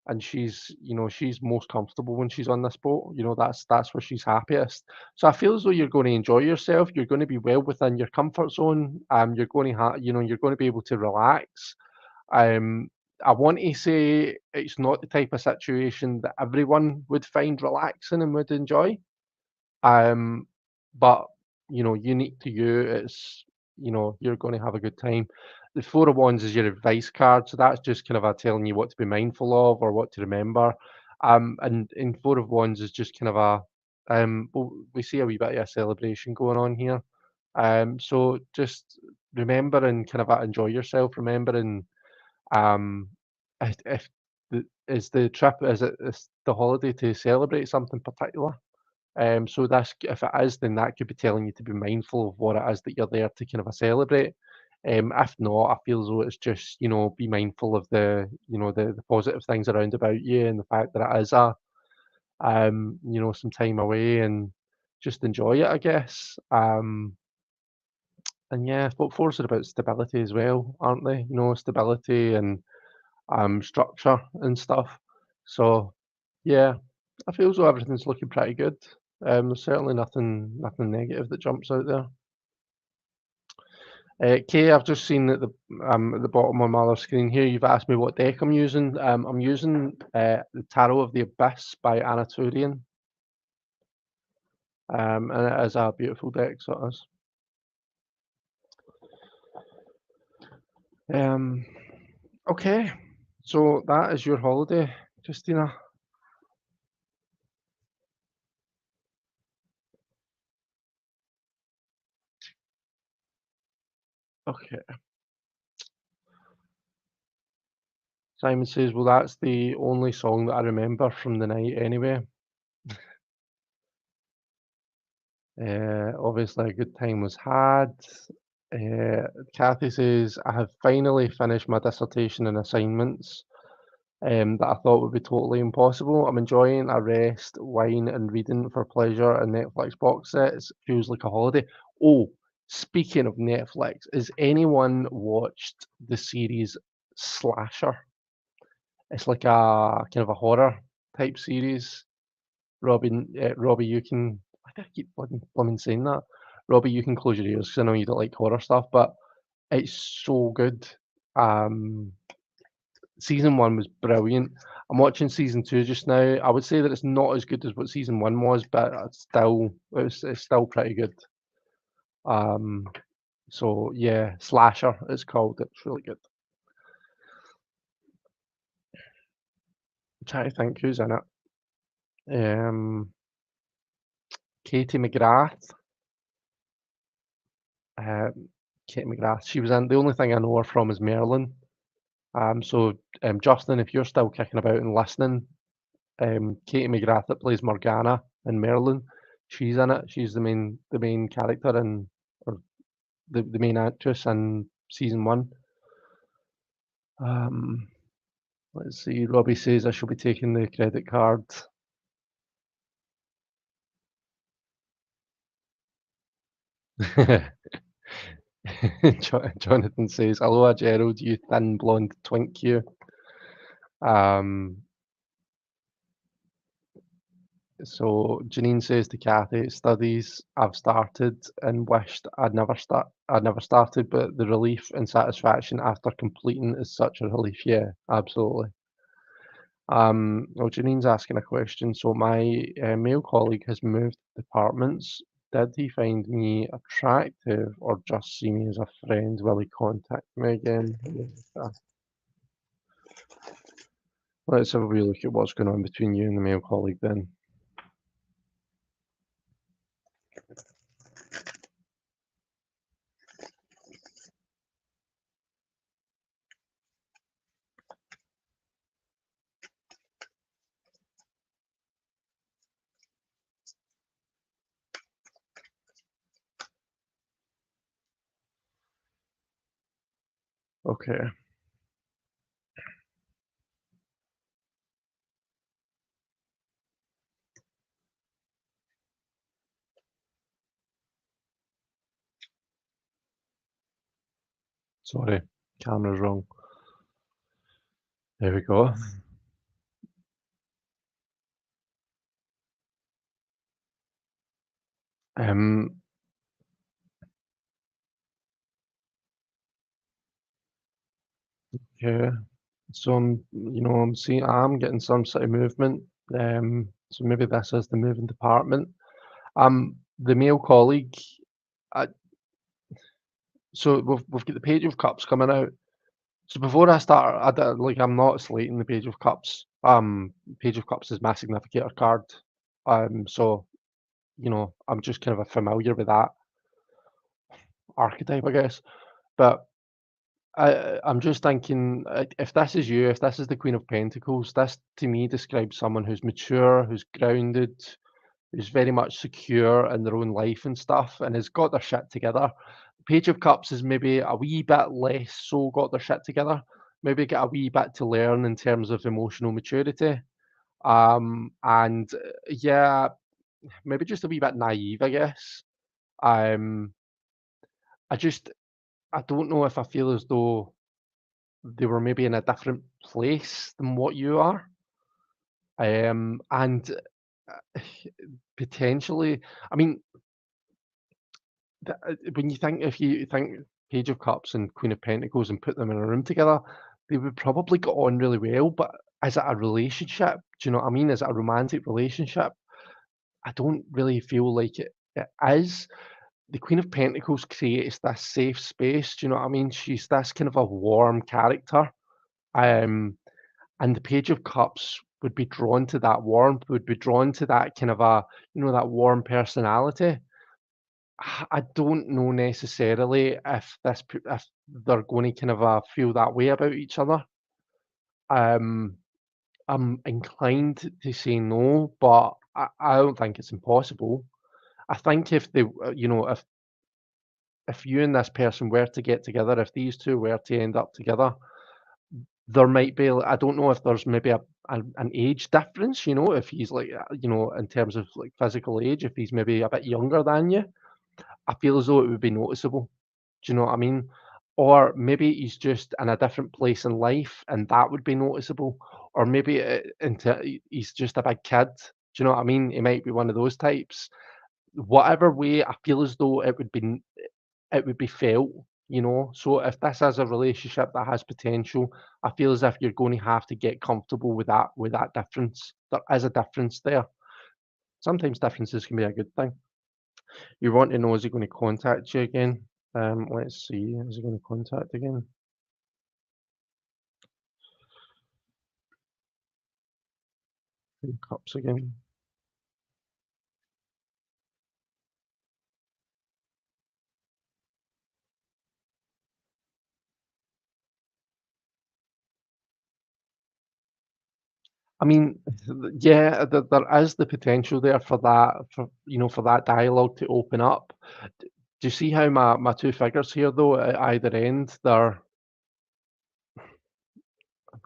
and she's most comfortable when she's on this boat. That's where she's happiest. So I feel as though you're going to enjoy yourself. You're going to be well within your comfort zone. You're going to you're going to be able to relax. Um, I want to say it's not the type of situation that everyone would find relaxing and would enjoy. Um, but unique to you, you're going to have a good time. The Four of Wands is your advice card, so that's just kind of a telling you what to be mindful of or what to remember. And Four of Wands is just kind of well, we see a wee bit of a celebration going on here. So just remember and kind of enjoy yourself. Remember and if is the trip, is the holiday to celebrate something particular? So that's if it is, then that could be telling you to be mindful of what it is that you're there to kind of celebrate. If not, I feel as though it's just be mindful of the positive things around about you and the fact that it is some time away and just enjoy it, I guess. And yeah, but fours are about stability as well, aren't they? Stability and structure and stuff. So yeah, I feel as though everything's looking pretty good. There's certainly nothing negative that jumps out there. Kay, I've just seen at the bottom of my other screen here, you've asked me what deck I'm using. I'm using the Tarot of the Abyss by Anatolian, and it is a beautiful deck, so it is. Um, okay, so that is your holiday, Christina. Okay. Simon says, well, that's the only song that I remember from the night anyway. Obviously, a good time was had. Kathy says, I have finally finished my dissertation and assignments that I thought would be totally impossible. I'm enjoying a rest, wine, and reading for pleasure and Netflix box sets. Feels like a holiday. Oh, speaking of Netflix, has anyone watched the series Slasher? It's like a kind of a horror type series. Robbie, you can. I think I keep blooming saying that. Robbie, you can close your ears because I know you don't like horror stuff, but it's so good. Um, season one was brilliant. I'm watching season two just now. I would say that it's not as good as what season one was, but it's still pretty good. Um, so yeah, Slasher it's called. It's really good. I'm trying to think who's in it. Um, Katie McGrath. Um, Katie McGrath. She was in. The only thing I know her from is Merlin. Justin, if you're still kicking about and listening, Katie McGrath that plays Morgana in Merlin, she's in it. She's the main character and or the main actress in season one. Um, let's see. Robbie says I should be taking the credit card. Jonathan says, "Aloha, Gerald, you thin blonde twink, you." Um, So Janine says to Kathy, studies I've started and wished I'd never started, but the relief and satisfaction after completing is such a relief. Yeah, absolutely. Well, Janine's asking a question. So my male colleague has moved departments. Did he find me attractive or just see me as a friend? Will he contact me again? Yeah. Let's have a wee look at what's going on between you and the male colleague then. Okay. Sorry, camera's wrong. There we go. Um, yeah. So I'm seeing I'm getting some sort of movement. So maybe this is the moving department. The male colleague. I, so we've got the Page of Cups coming out. So before I start, I'm not slating the Page of Cups. Page of Cups is my significator card. So I'm just kind of familiar with that archetype, I guess. But I'm just thinking, if this is you, if this is the Queen of Pentacles, this to me describes someone who's mature, who's grounded, who's very much secure in their own life and stuff, and has got their shit together. Page of Cups is maybe a wee bit less so got their shit together, maybe got a wee bit to learn in terms of emotional maturity. And yeah, maybe just a wee bit naive, I guess. Um, I just I don't know if I feel as though they were maybe in a different place than what you are. And potentially, I mean, when you think if you think Page of Cups and Queen of Pentacles and put them in a room together, they would probably get on really well. But is it a relationship? Do you know what I mean? Is it a romantic relationship? I don't really feel like it is. The Queen of Pentacles creates this safe space. Do you know what I mean? She's this kind of a warm character. Um, and the Page of Cups would be drawn to that warmth, would be drawn to that kind of that warm personality. I don't know necessarily if they're going to kind of feel that way about each other. Um, I'm inclined to say no, but I don't think it's impossible. I think if they, if you and this person were to get together, if these two were to end up together, there might be. I don't know if there's maybe an age difference. If he's like, in terms of like physical age, if he's maybe a bit younger than you, I feel as though it would be noticeable. Do you know what I mean? Or maybe he's just in a different place in life, and that would be noticeable. Or maybe he's just a big kid. Do you know what I mean? He might be one of those types. Whatever way, I feel as though it would be felt. So if this is a relationship that has potential, I feel as if you're going to have to get comfortable with that difference. There is a difference there. Sometimes differences can be a good thing. You want to know, is he going to contact you again? Let's see. Is he going to contact again? Three cups again. I mean, yeah, there is the potential there for that, for that dialogue to open up. Do you see how my two figures here, though, at either end, I'm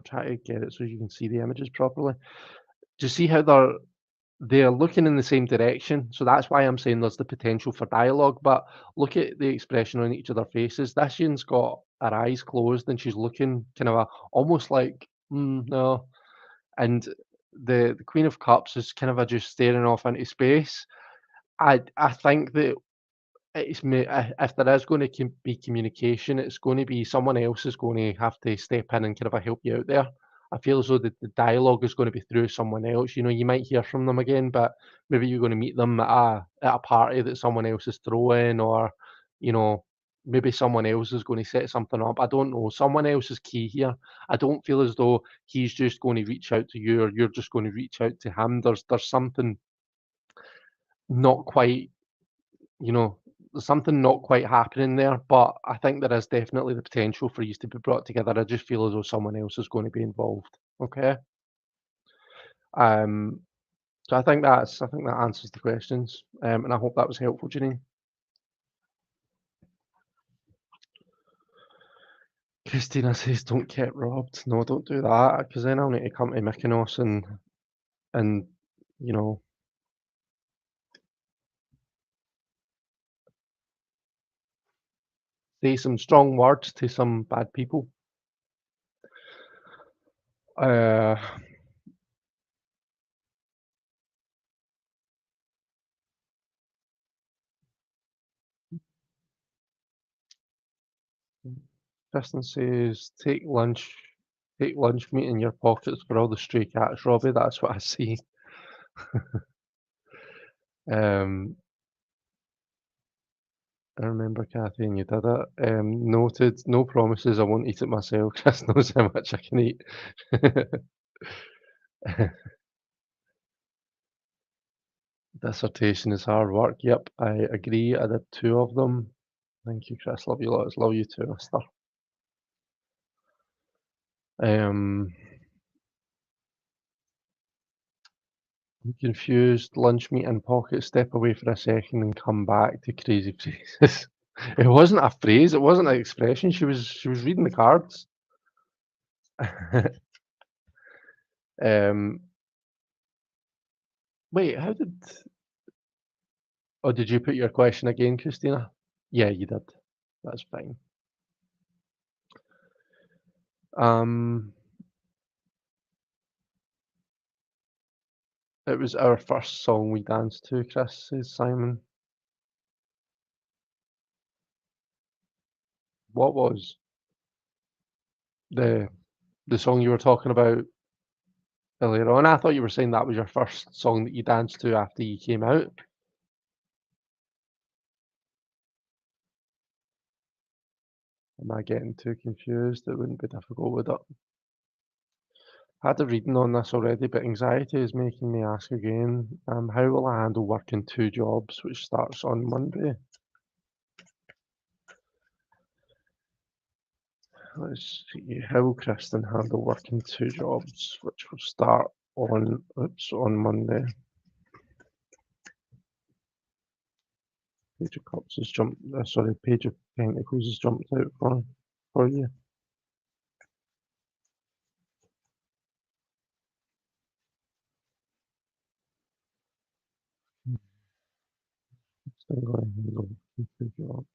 trying to get it so you can see the images properly. Do you see how they're looking in the same direction? So that's why I'm saying there's the potential for dialogue. But look at the expression on each of their faces. This one's got her eyes closed and she's looking kind of almost like, no. And the Queen of Cups is kind of just staring off into space. I think that if there is going to be communication, it's going to be someone else is going to have to step in and kind of help you out there. I feel as though the dialogue is going to be through someone else. You might hear from them again, but maybe you're going to meet them at a party that someone else is throwing, or you know maybe someone else is going to set something up. I don't know. Someone else is key here. I don't feel as though he's just going to reach out to you, or you're just going to reach out to him. There's something not quite you know, there's something not quite happening there, but I think there is definitely the potential for these to be brought together. I just feel as though someone else is going to be involved. Okay. Um, so I think that answers the questions. And I hope that was helpful, Janine. Christina says, "Don't get robbed." No, don't do that, because then I'll need to come to Mykonos and you know, say some strong words to some bad people. Uh, Kristen says, take lunch meat in your pockets for all the stray cats, Robbie." That's what I see. Um, I remember, Kathy, and you did it. Noted. No promises. I won't eat it myself. Chris knows how much I can eat. Dissertation is hard work. Yep, I agree. I did two of them. Thank you, Chris. Love you lots. Love you too, mister. Um, I'm confused. Lunch meat in pocket. Step away for a second and come back to crazy phrases. It wasn't a phrase. It wasn't an expression. She was reading the cards. um, wait. How did? Oh, did you put your question again, Christina? Yeah, you did. That's fine. Um, it was our first song we danced to, Chris, says Simon. What was the the song you were talking about earlier on? I thought you were saying that was your first song that you danced to after you came out. Am I getting too confused? It wouldn't be difficult, would it? I had a reading on this already, but anxiety is making me ask again, how will I handle working two jobs, which starts on Monday? Let's see. How will Kristen handle working two jobs, which will start on Monday? Page of Cups has jumped. Sorry, Page of Pentacles has jumped out for you. Still going to handle working two jobs.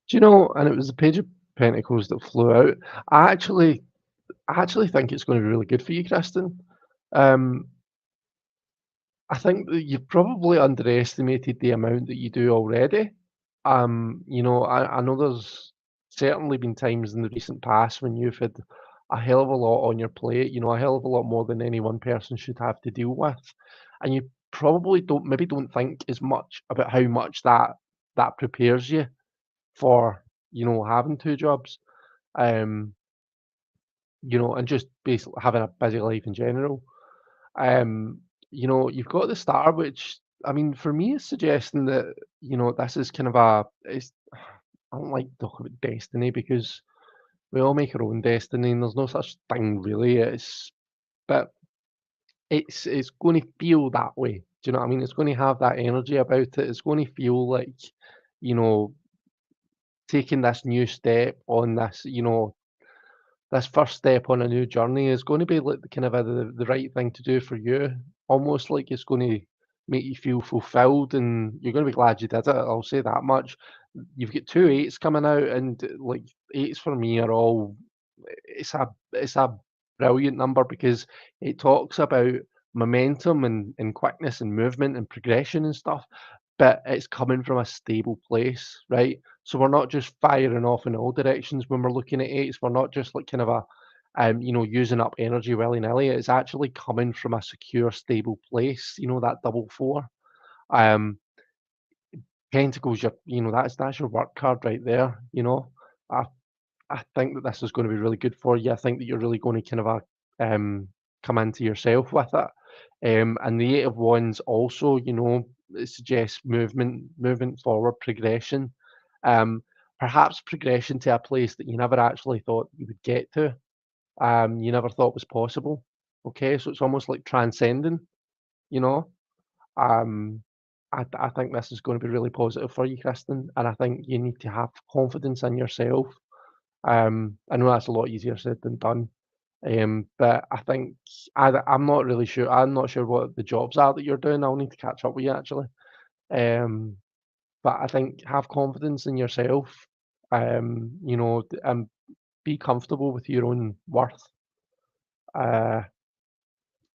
Do you know? And it was the Page of Pentacles that flew out. I actually, I actually think it's going to be really good for you, Kristen. Um, I think that you've probably underestimated the amount that you do already. I know there's certainly been times in the recent past when you've had a hell of a lot on your plate, a hell of a lot more than any one person should have to deal with. And you probably don't think as much about how much that prepares you for, having two jobs. Um, and just basically having a busy life in general. Um, you've got the star, which I mean, for me, is suggesting that this is kind of I don't like talking about destiny because we all make our own destiny, and there's no such thing really. But it's going to feel that way. Do you know what I mean? It's going to have that energy about it. It's going to feel like you know taking this new step on this first step on a new journey is going to be like kind of the right thing to do for you. Almost like it's going to make you feel fulfilled, and you're going to be glad you did it. I'll say that much. You've got two eights coming out, and like eights for me are all. It's a brilliant number because it talks about momentum and quickness and movement and progression and stuff, but it's coming from a stable place, right? So we're not just firing off in all directions when we're looking at eights. We're not just like kind of using up energy willy-nilly. It's actually coming from a secure, stable place, that double four. Um, Pentacles, that's your work card right there, I I think that this is gonna be really good for you. I think that you're really gonna kind of, come into yourself with it. And the Eight of Wands also, it suggests movement forward, progression. Um, Perhaps progression to a place that you never actually thought you would get to, you never thought was possible. Okay, so it's almost like transcending, you know. Um, I think this is going to be really positive for you, Kristen, and I think you need to have confidence in yourself. I know that's a lot easier said than done, but I think I'm not really sure. I'm not sure what the jobs are that you're doing. I'll need to catch up with you actually. Um, but I think have confidence in yourself. And be comfortable with your own worth. Uh,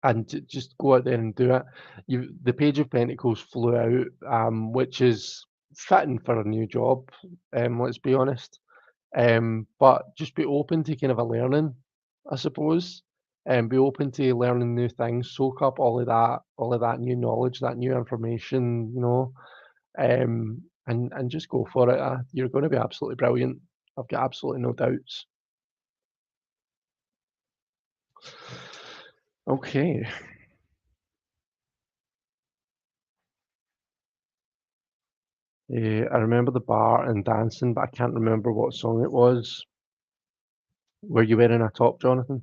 and just go out there and do it. The Page of Pentacles flew out, which is fitting for a new job. Let's be honest. But just be open to kind of a learning, I suppose, and be open to learning new things. Soak up all of that new knowledge, that new information, and just go for it. You're going to be absolutely brilliant. I've got absolutely no doubts. Okay. I remember the bar and dancing, but I can't remember what song it was. Were you wearing a top, Jonathan?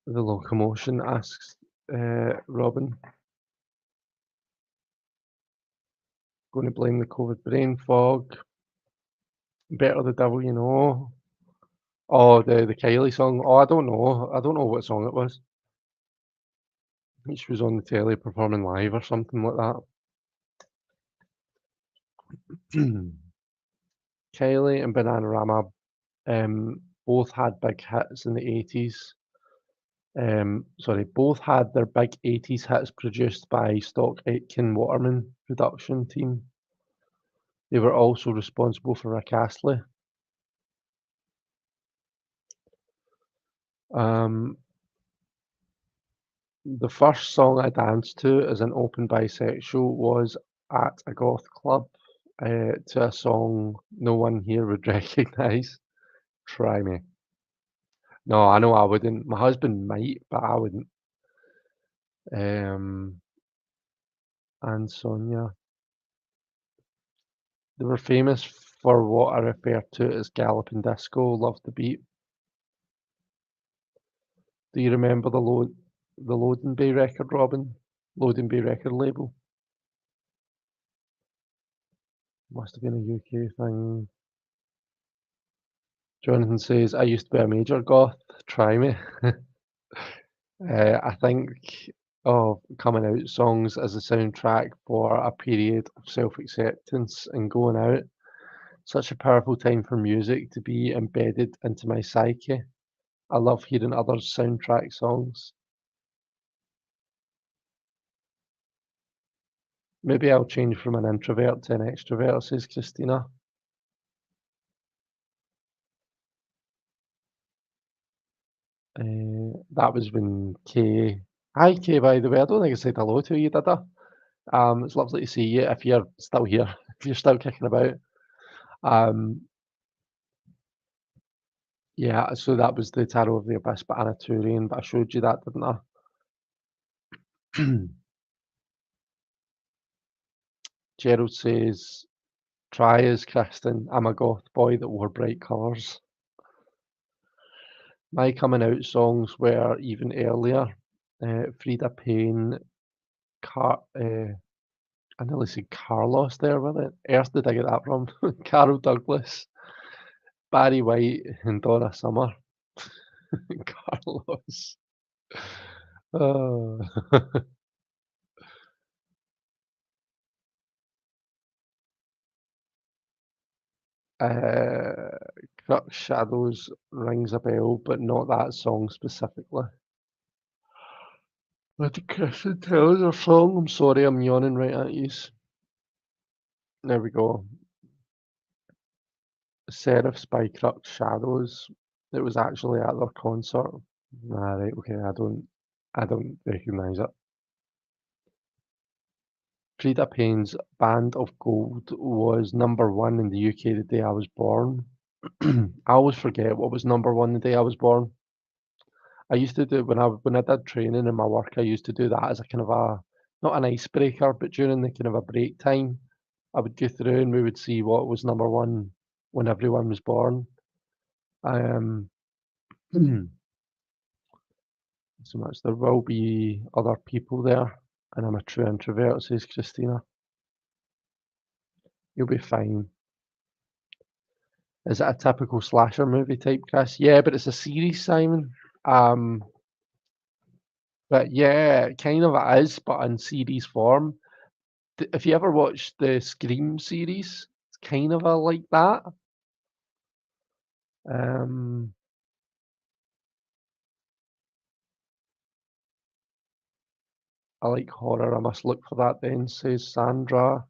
The locomotion asks Robin. Going to blame the COVID brain fog. Better the devil you know. Oh, the Kylie song. Oh, I don't know. I don't know what song it was. I think she was on the telly performing live or something like that. Kylie and Bananarama both had big hits in the 80s. Sorry, both had their big 80s hits produced by Stock Aitken Waterman production team. They were also responsible for Rick Astley. Um, the first song I danced to as an open bisexual was at a goth club to a song no one here would recognise. Try Me. No, I know I wouldn't. My husband might, but I wouldn't. Um, and Sonia. They were famous for what I refer to as galloping disco. Love the beat. Do you remember the Loading Bay record, Robin? Loading Bay record label. Must have been a UK thing. Jonathan says, I used to be a major goth. Try me. I think of coming out songs as a soundtrack for a period of self acceptance and going out. Such a powerful time for music to be embedded into my psyche. I love hearing others' soundtrack songs. Maybe I'll change from an introvert to an extrovert, says Christina. That was when Kay. Hi, Kay, by the way. I don't think I said hello to you, did I? It's lovely to see you if you're still here, if you're still kicking about. Um, yeah, so that was the Tarot of the Abyss by Anna Turian, but I showed you that, didn't I? Gerald says, try as Kristen. I'm a goth boy that wore bright colours. My coming out songs were even earlier. Frida Payne, I nearly said Carlos there with it. Earth did I get that from? Carol Douglas, Barry White, and Donna Summer. Carlos. Oh. uh, Crux Shadows rings a bell, but not that song specifically. What did Kristen tell us her song? I'm sorry, I'm yawning right at you. There we go. Seraphs by Crux Shadows. It was actually at their concert. Right, okay, I don't recognise it. Frida Payne's "Band of Gold" was #1 in the UK the day I was born. I always forget what was #1 the day I was born. I used to do when I did training in my work, I used to do that as a kind of not an icebreaker, but during the kind of a break time, I would go through and we would see what was #1 when everyone was born. Um, so much. There will be other people there, and I'm a true introvert, says Christina. You'll be fine. Is it a typical slasher movie type, Chris? Yeah, but it's a series, Simon. Um, but yeah, kind of it is, but in series form. If you ever watched the Scream series, it's kind of a like that. Um, I like horror. I must look for that then, says Sandra.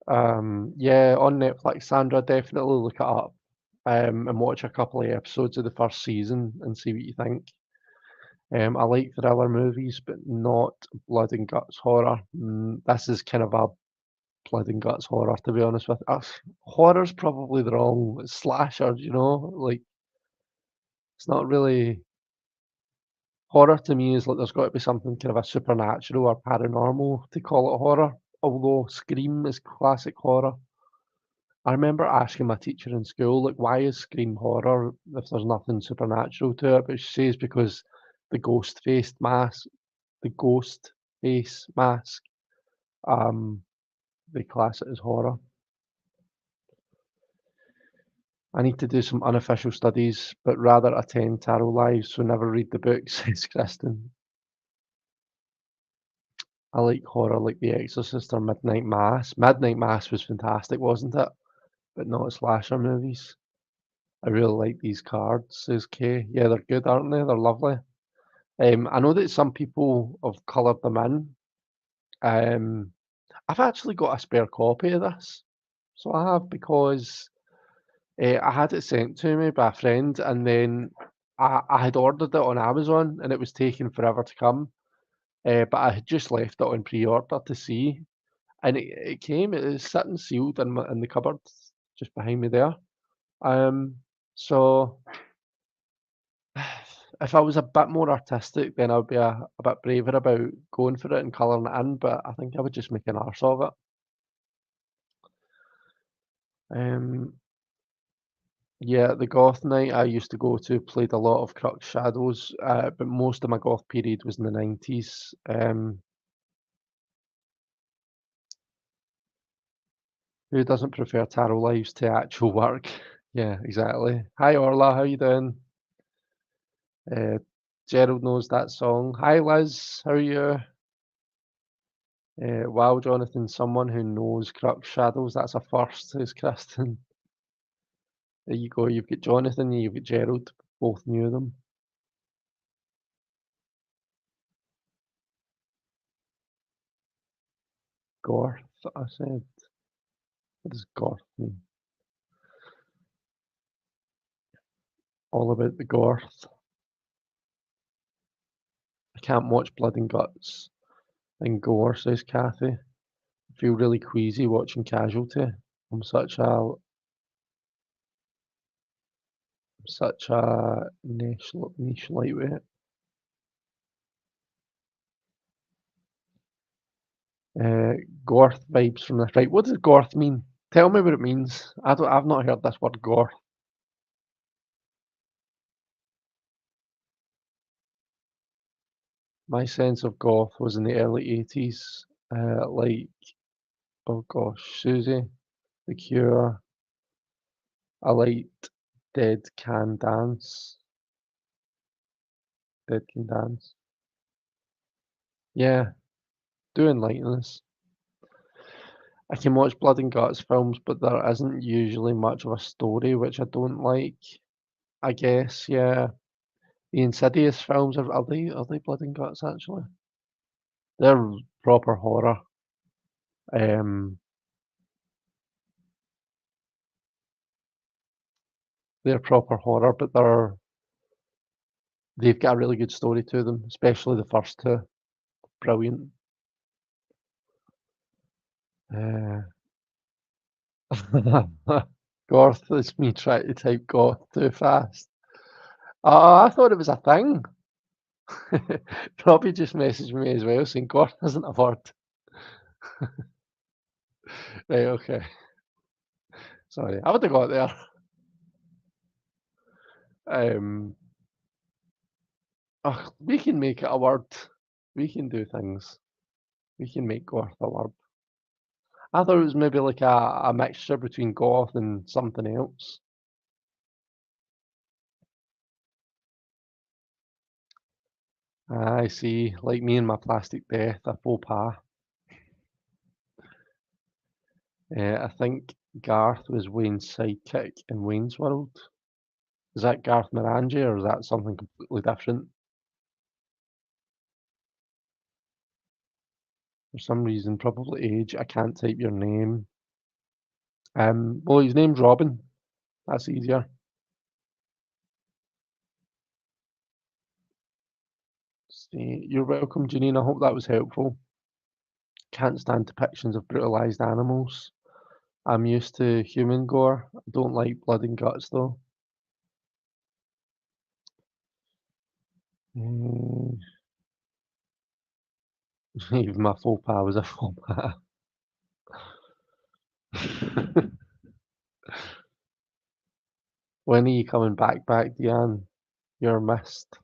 Yeah, on Netflix, Sandra, definitely look it up. And watch a couple of episodes of the first season and see what you think. I like thriller movies, but not blood and guts horror. This is kind of a blood and guts horror, to be honest with us. Horror's probably the wrong slasher, you know? Like, it's not really. Horror to me is like there's got to be something kind of a supernatural or paranormal to call it horror. Although Scream is classic horror. I remember asking my teacher in school, like, why is Scream horror if there's nothing supernatural to it? But she says because the the ghost face mask, um, they class it as horror. I need to do some unofficial studies, but rather attend tarot lives, so never read the books, says Kristen. I like horror like The Exorcist or Midnight Mass. Midnight Mass was fantastic, wasn't it? But not slasher movies. I really like these cards, says Kay. Yeah, they're good, aren't they? They're lovely. I know that some people have coloured them in. Um, I've actually got a spare copy of this. So I have because I had it sent to me by a friend and then I had ordered it on Amazon and it was taking forever to come. But I had just left it on pre-order to see. And it came, it is sitting sealed in the cupboard just behind me there. Um, so if I was a bit more artistic, then I would be a bit braver about going for it and colouring it in, but I think I would just make an arse of it. Um, yeah, the goth night I used to go to played a lot of Crux Shadows, but most of my goth period was in the 90s. Who doesn't prefer tarot lives to actual work? Yeah, exactly. Hi Orla, how you doing? Uh, Gerald knows that song. Hi Liz, how are you? Wow, Jonathan, someone who knows Crux Shadows, that's a first, says Kristen. There you go, you've got Jonathan, you've got Gerald, both knew them. Gorth, I said. What does Gorth mean? All about the Gorth. I can't watch blood and guts and gore, says Kathy. I feel really queasy watching Casualty. I'm such a niche lightweight. Uh, Gorth vibes from this. Right, what does Gorth mean? Tell me what it means. I've not heard this word Gorth. My sense of goth was in the early 80s, like, oh gosh, Susie, The Cure. I liked Dead Can Dance. Dead Can Dance. Yeah, do enlighten us. I can watch blood and guts films, but there isn't usually much of a story, which I don't like. I guess, yeah. The Insidious films are they blood and guts actually? They're proper horror. Um, they're proper horror, but they've got a really good story to them, especially the first two. Brilliant. Uh, Goth is me trying to type goth too fast. Oh, I thought it was a thing. Probably just messaged me as well saying goth isn't a word. Right, okay. Sorry, I would have got there. Um, we can make it a word. We can do things. We can make goth a word. I thought it was maybe like a mixture between goth and something else. I see, like me and my plastic death, a faux pas. I think Garth was Wayne's sidekick in Wayne's World. Is that Garth Marenghi or is that something completely different? For some reason, probably age, I can't type your name. Well, his name's Robin. That's easier. See, you're welcome, Janine. I hope that was helpful. Can't stand depictions of brutalized animals. I'm used to human gore. I don't like blood and guts, though. Mm, even my faux pas was a faux pas. When are you coming back, Deanne? You're missed.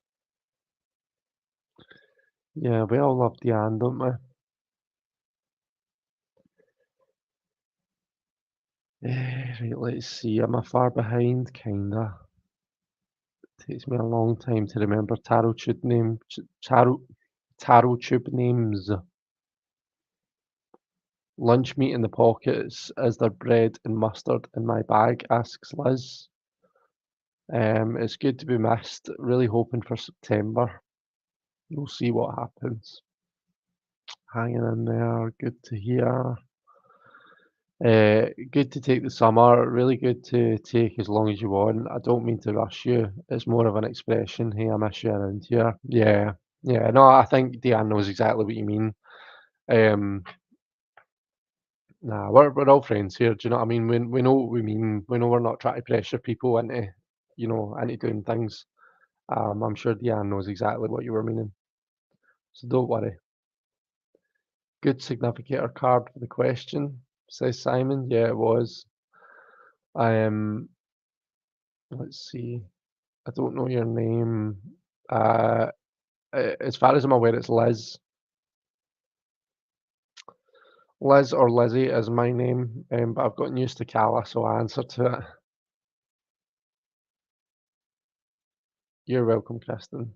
Yeah, we all love Deanne, don't we? Right, let's see. Am I far behind? Kinda. Takes me a long time to remember tarot tube names. Lunch meat in the pockets. Is there bread and mustard in my bag? Asks Liz. It's good to be missed. Really hoping for September. We'll see what happens. Hanging in there. Good to hear. Good to take the summer. Really good to take as long as you want. I don't mean to rush you. It's more of an expression. Hey, I miss you around here. Yeah, yeah. No, I think Deanne knows exactly what you mean. Um, nah, we're all friends here. Do you know what I mean? We know what we mean. We know we're not trying to pressure people into, into doing things. I'm sure Deanne knows exactly what you were meaning. So don't worry. Good significator card for the question, says Simon. Yeah, it was. Um, let's see. I don't know your name. Uh, as far as I'm aware, it's Liz. Liz or Lizzie is my name, but I've gotten used to Calla, so I answer to it. You're welcome, Kristen.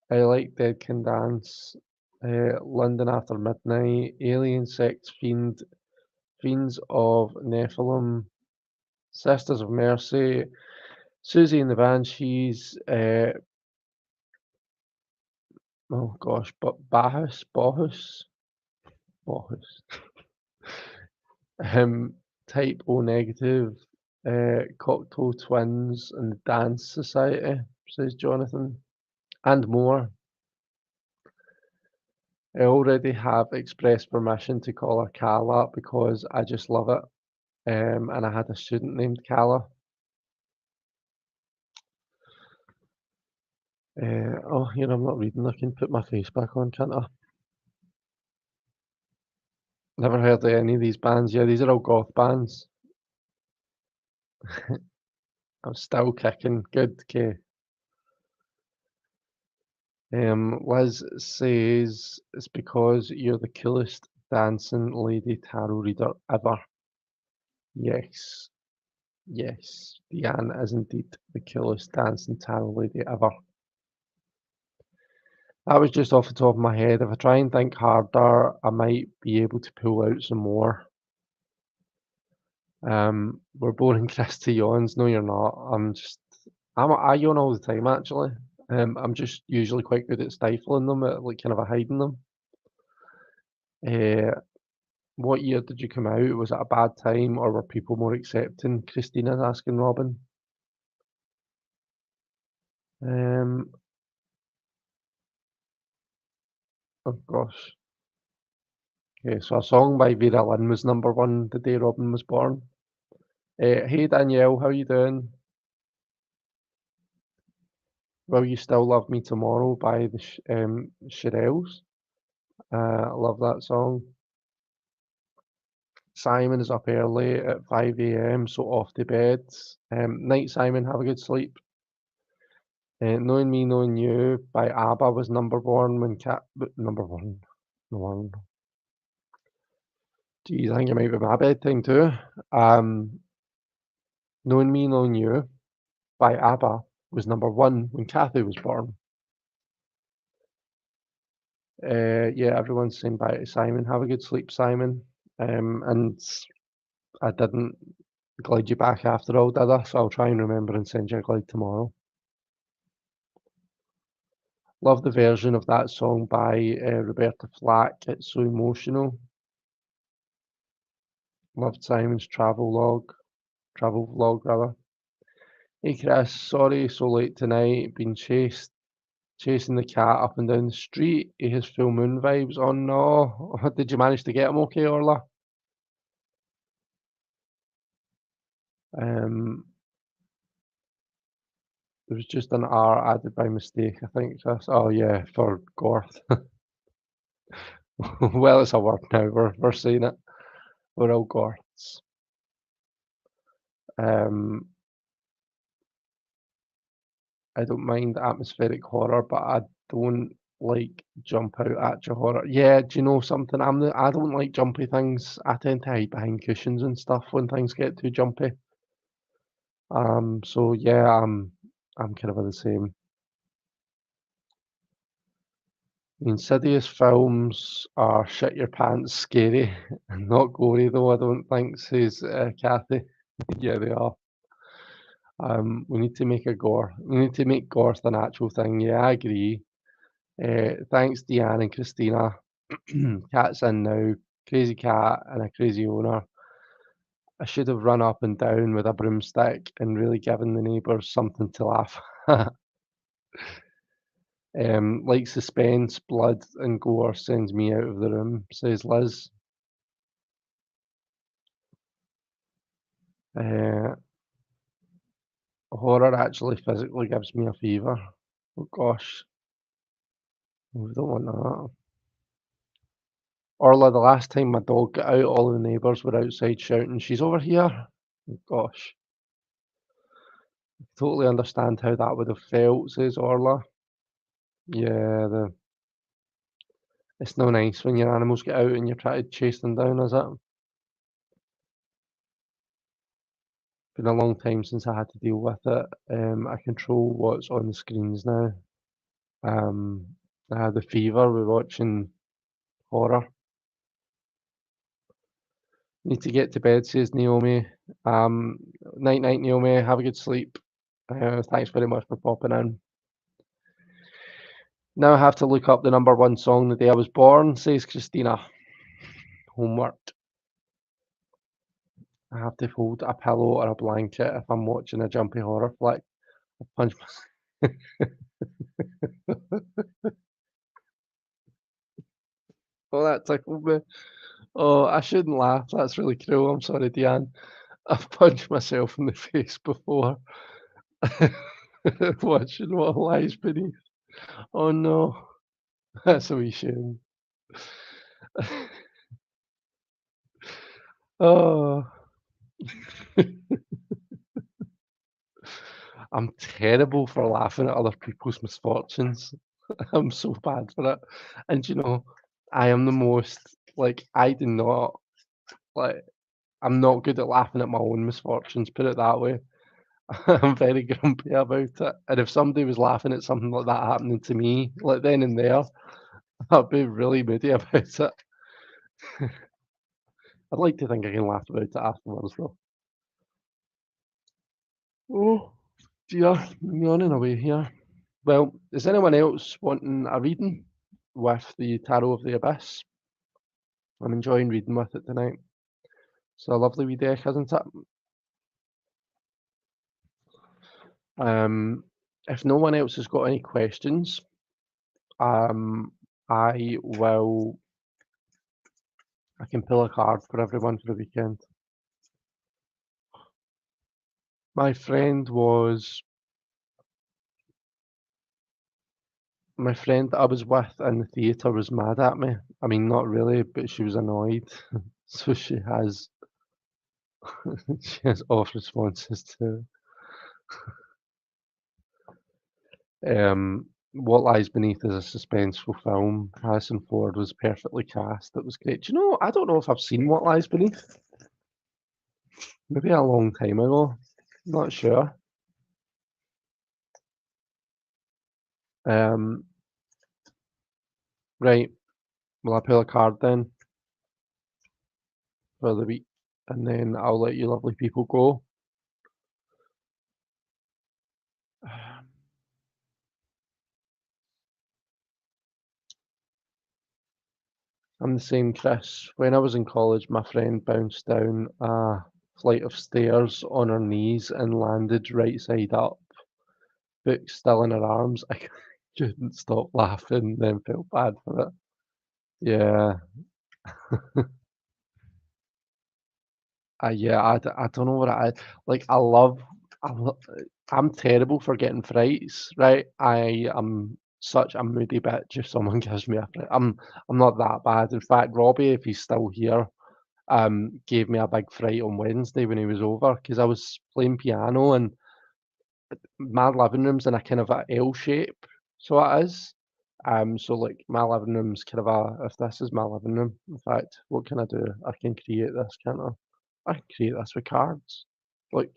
I like Dead Can Dance, London After Midnight, Alien Sex Fiends of Nephilim, Sisters of Mercy, Susie and the Banshees, oh gosh, but Bauhaus, Type O Negative, Cocktail Twins, and the Dance Society, says Jonathan, and more. I already have expressed permission to call her Calla because I just love it. And I had a student named Calla. Oh, here I'm not reading. I can put my face back on, can't I? Never heard of any of these bands. Yeah, these are all goth bands. I'm still kicking. Good, okay. Liz says it's because you're the coolest dancing lady tarot reader ever. Yes, yes. Deanne is indeed the coolest dancing tarot lady ever. That was just off the top of my head. If I try and think harder, I might be able to pull out some more. We're boring Christy yawns. No, you're not. I yawn all the time actually. I'm just usually quite good at stifling them, at like kind of hiding them. Uh, what year did you come out? Was it a bad time or were people more accepting? Christina's asking Robin. Um, oh gosh. Okay, so a song by Vera Lynn was number one the day Robin was born. Hey Danielle, how you doing? Will You Still Love Me Tomorrow by the Shirelles. I love that song. Simon is up early at 5 a.m., so off to bed. Night, Simon, have a good sleep. Knowing Me, Knowing You by ABBA was number one when number one. Geez, I think it might be my bedtime too. Knowing Me, Knowing You by ABBA was number one when Kathy was born. Yeah, everyone's saying bye to Simon. Have a good sleep, Simon. And I didn't glide you back after all, did I? So I'll try and remember and send you a glide tomorrow. Love the version of that song by Roberta Flack. It's so emotional. Loved Simon's travel vlog rather. Hey Chris, sorry so late tonight. Been chasing the cat up and down the street. He has full moon vibes. Oh no. Did you manage to get him okay, Orla? Um, there was just an R added by mistake, I think, Chris. Oh yeah, for Gorth. Well, it's a word now. We're saying it. We're all Gorths. I don't mind atmospheric horror, but I don't like jump out at you horror. Yeah, do you know something? I don't like jumpy things. I tend to hide behind cushions and stuff when things get too jumpy. So yeah, I'm kind of the same. Insidious films are shit your pants scary and not gory though, I don't think, says Kathy. Yeah, they are. We need to make we need to make gore an actual thing. Yeah, I agree. Thanks, Deanne and Christina. Cat's in now. Crazy cat and a crazy owner. I should have run up and down with a broomstick and really given the neighbours something to laugh at. Like suspense, blood, and gore sends me out of the room, says Liz. Uh, Horror actually physically gives me a fever. Oh gosh, we don't want that. Orla, the last time my dog got out, all the neighbours were outside shouting, "She's over here!" Oh gosh, totally understand how that would have felt, says Orla. Yeah, it's no nice when your animals get out and you try to chase them down, is it? Been a long time since I had to deal with it. I control what's on the screens now. I had the fever with watching horror. Need to get to bed, says Naomi. Night night, Naomi. Have a good sleep. Thanks very much for popping in. Now I have to look up the number one song the day I was born, says Christina. Homework. I have to hold a pillow or a blanket if I'm watching a jumpy horror flick. I punch my... Oh, that tickled me. Oh, I shouldn't laugh. That's really cruel. I'm sorry, Deanne. I've punched myself in the face before. Watching what lies beneath. Oh no, that's a wee shame. Oh, I'm terrible for laughing at other people's misfortunes. I'm so bad for it. And you know, I am the most like I do not like I'm not good at laughing at my own misfortunes, put it that way. I'm very grumpy about it. And if somebody was laughing at something like that happening to me, like then and there, I'd be really moody about it. I'd like to think I can laugh about it afterwards though. Oh dear, I'm yawning away here. Well, is anyone else wanting a reading with the Tarot of the Abyss? I'm enjoying reading with it tonight. It's a lovely wee deck, isn't it? If no one else has got any questions, I will. I can pull a card for everyone for the weekend. My friend that I was with in the theatre was mad at me. I mean, not really, but she was annoyed. So she has off responses to What Lies Beneath is a suspenseful film. Harrison Ford was perfectly cast. It was great. Do you know, I don't know if I've seen What Lies Beneath. Maybe a long time ago. Not sure. Um, right. Will I pull a card then for the week? And then I'll let you lovely people go. I'm the same, Chris. When I was in college, my friend bounced down a flight of stairs on her knees and landed right side up, book still in her arms. I couldn't stop laughing, then felt bad for it. Yeah, I don't know what it is. Like, I lo I'm terrible for getting frights, right? I am such a moody bitch if someone gives me a fright. I'm not that bad. In fact, Robbie, if he's still here, gave me a big fright on Wednesday when he was over because I was playing piano and my living room's in a kind of a L shape, so it is. So like my living room's kind of if this is my living room, in fact, what can I do? I can create this, can't I? I can create this with cards. Look,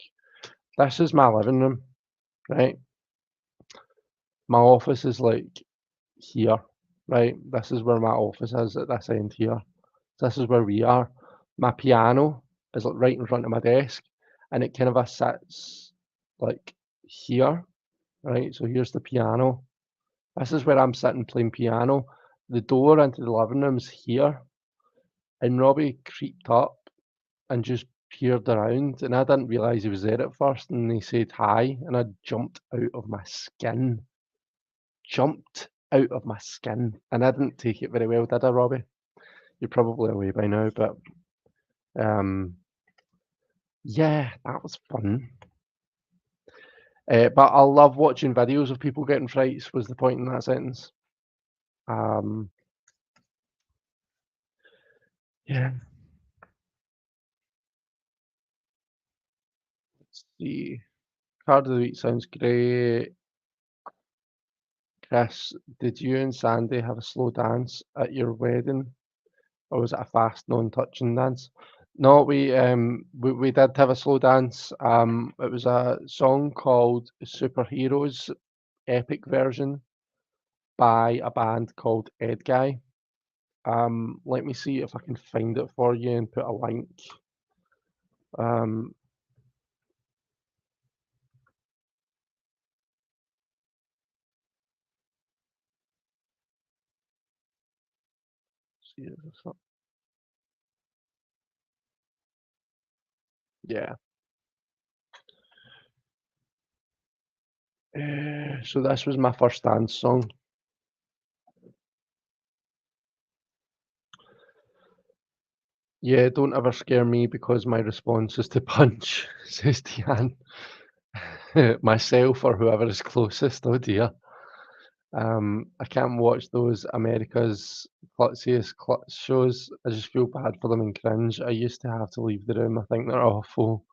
this is my living room, right? My office is like here, right? This is where my office is at this end here. This is where we are. My piano is like right in front of my desk, and it kind of sits like here, right? So here's the piano. This is where I'm sitting playing piano. The door into the living room's here, and Robbie creeped up and just peered around, and I didn't realise he was there at first, and he said hi, and I jumped out of my skin. Jumped out of my skin, and I didn't take it very well, did I, Robbie? You're probably away by now, but um, yeah, that was fun. But I love watching videos of people getting frights, was the point in that sentence. Um, yeah, let's see. Card of the week sounds great. Chris, did you and Sandy have a slow dance at your wedding, or was it a fast non-touching dance? No, we did have a slow dance. It was a song called Superheroes Epic Version by a band called Ed Guy. Let me see if I can find it for you and put a link. Um, see if it's up. Yeah. So this was my first dance song. Yeah, don't ever scare me because my response is to punch, says Tian. Myself or whoever is closest, oh dear. I can't watch those America's Klutziest Klutz shows. I just feel bad for them and cringe. I used to have to leave the room. I think they're awful.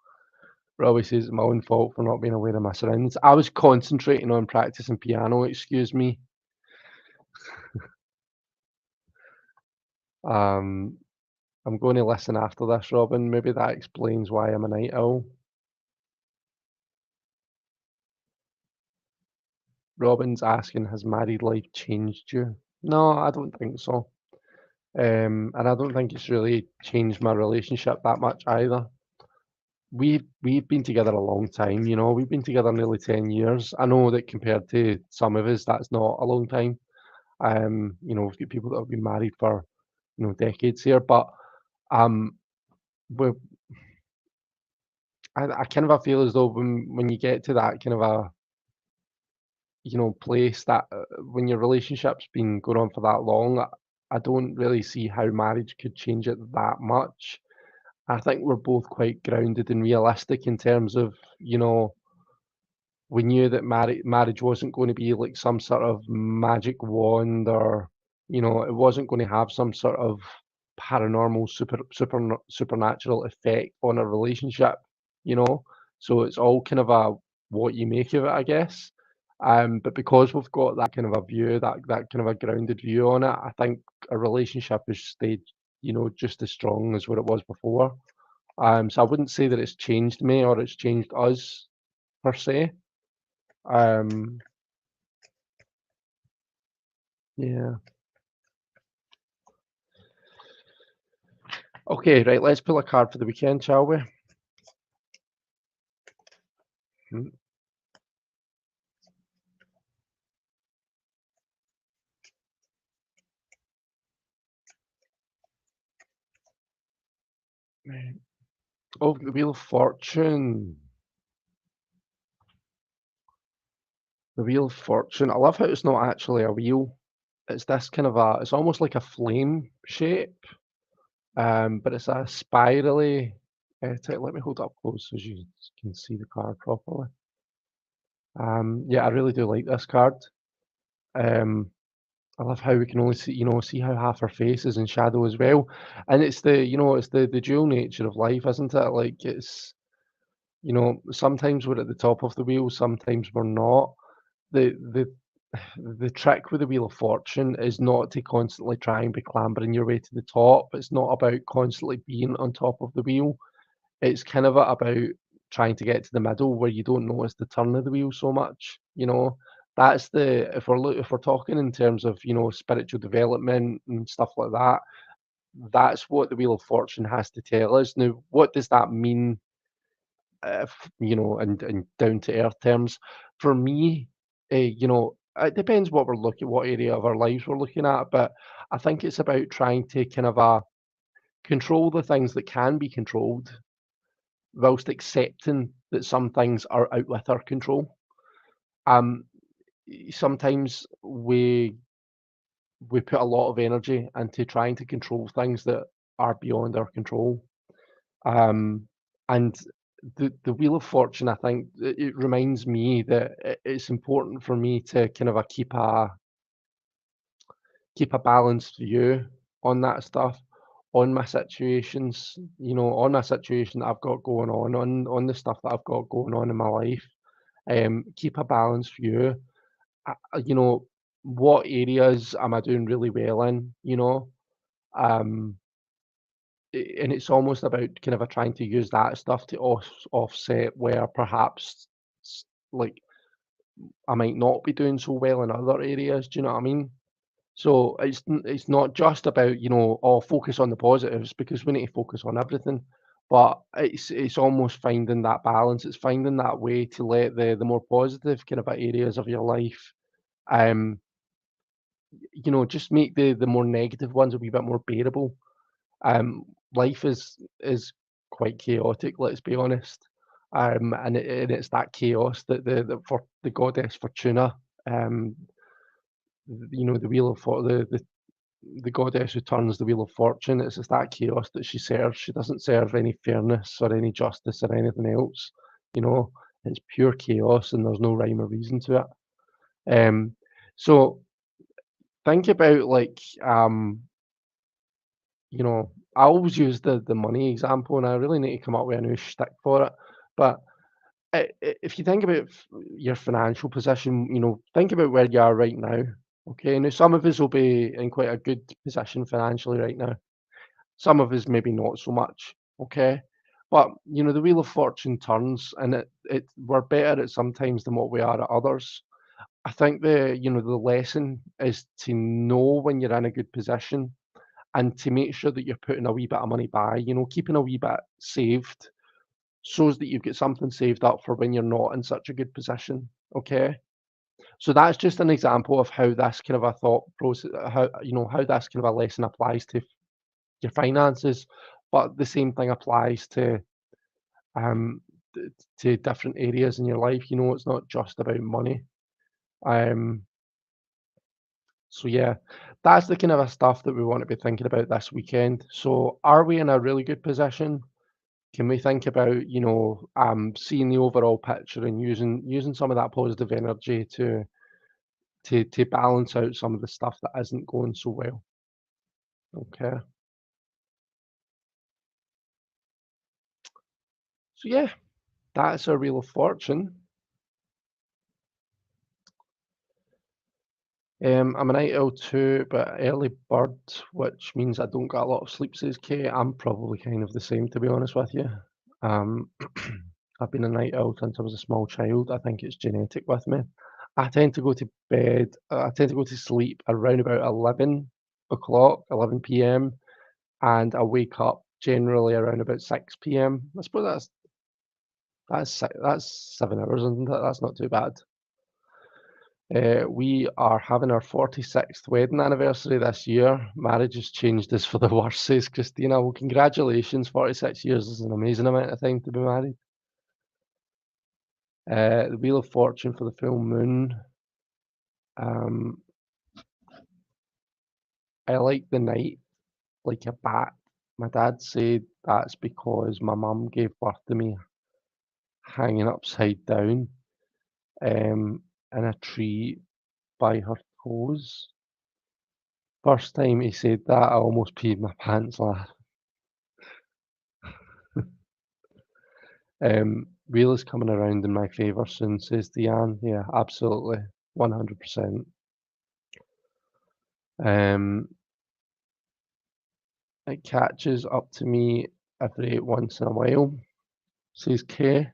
Robbie says it's my own fault for not being aware of my surroundings. I was concentrating on practicing piano, excuse me. Um, I'm going to listen after this, Robin. Maybe that explains why I'm a night owl. Robin's asking, has married life changed you? No, I don't think so. And I don't think it's really changed my relationship that much either. We've been together a long time, you know. We've been together nearly 10 years. I know that compared to some of us, that's not a long time. You know, we've got people that have been married for, you know, decades here, but um, we I kind of feel as though when you get to that kind of a, you know, place that when your relationship's been going on for that long, I don't really see how marriage could change it that much. I think we're both quite grounded and realistic in terms of, you know, we knew that marriage wasn't going to be like some sort of magic wand or, you know, it wasn't going to have some sort of paranormal, supernatural effect on a relationship, you know? So it's all kind of a what you make of it, I guess. But because we've got that kind of a view, that kind of a grounded view on it, I think a relationship has stayed, just as strong as what it was before. So I wouldn't say that it's changed me or it's changed us per se. Um, yeah. Okay, right, let's pull a card for the weekend, shall we? Mm, right. Oh, the Wheel of Fortune. The Wheel of Fortune. I love how it's not actually a wheel. It's this kind of it's almost like a flame shape, but it's a spirally. Let me hold it up close so you can see the card properly. Yeah, I really do like this card. Um, I love how we can only see how half her face is in shadow as well, and it's the dual nature of life, isn't it? Like sometimes we're at the top of the wheel, sometimes we're not. The the trick with the Wheel of Fortune is not to constantly try and be clambering your way to the top. It's not about constantly being on top of the wheel. It's kind of about trying to get to the middle where you don't notice the turn of the wheel so much. That's the if we're talking in terms of spiritual development and stuff like that. That's what the Wheel of Fortune has to tell us. Now, what does that mean? In down to earth terms. For me, it depends what area of our lives we're looking at, but I think it's about trying to kind of control the things that can be controlled, whilst accepting that some things are out with our control. Um, Sometimes we put a lot of energy into trying to control things that are beyond our control. Um, and the Wheel of Fortune, I think, it reminds me that it's important for me to kind of keep a balanced view on that stuff, on my situations, on my situation that I've got going on the stuff that I've got going on in my life. Keep a balanced view. I, I- you know, what areas am I doing really well in? Um, and it's almost about kind of a trying to use that stuff to offset where perhaps like I might not be doing so well in other areas. Do you know what I mean? So it's not just about focus on the positives because we need to focus on everything, but it's almost finding that balance. It's finding that way to let the more positive kind of areas of your life, um, just make the more negative ones a wee bit more bearable. Um, Life is quite chaotic, let's be honest. And it's that chaos that for the goddess Fortuna, um, the wheel of the goddess who turns the wheel of fortune. It's just that chaos that she serves. She doesn't serve any fairness or any justice or anything else. You know, it's pure chaos, and there's no rhyme or reason to it. So think about I always use the money example, and I really need to come up with a new shtick for it. But if you think about your financial position, think about where you are right now. Okay, now some of us will be in quite a good position financially right now. Some of us maybe not so much. Okay, but the wheel of fortune turns, and we're better at sometimes than what we are at others. I think the lesson is to know when you're in a good position and to make sure that you're putting a wee bit of money by, keeping a wee bit saved shows that you've got something saved up for when you're not in such a good position. Okay. So that's just an example of how this kind of a thought process, how this kind of a lesson applies to your finances, but the same thing applies um, to different areas in your life. It's not just about money. Um, so yeah, that's the kind of a stuff that we want to be thinking about this weekend. So are we in a really good position? Can we think about, seeing the overall picture and using some of that positive energy to balance out some of the stuff that isn't going so well? Okay. So yeah, that's our Wheel of Fortune. I'm a night owl too, but early bird, which means I don't get a lot of sleep, says Kay. I'm probably kind of the same, to be honest with you. I've been a night owl since I was a small child. I think it's genetic with me. I tend to go to bed, I tend to go to sleep around about 11 o'clock, 11 p.m., and I wake up generally around about 6 p.m. I suppose that's 7 hours, isn't it? That's not too bad. We are having our 46th wedding anniversary this year. Marriage has changed us for the worse, says Christina. Well, congratulations. 46 years is an amazing amount of time to be married. The Wheel of Fortune for the full moon. I like the night like a bat. My dad said that's because my mum gave birth to me hanging upside down in a tree by her toes. First time he said that, I almost peed my pants laughing. Wheel is coming around in my favour soon, says Deanne. Yeah, absolutely. 100%. It catches up to me every once in a while, says Kay.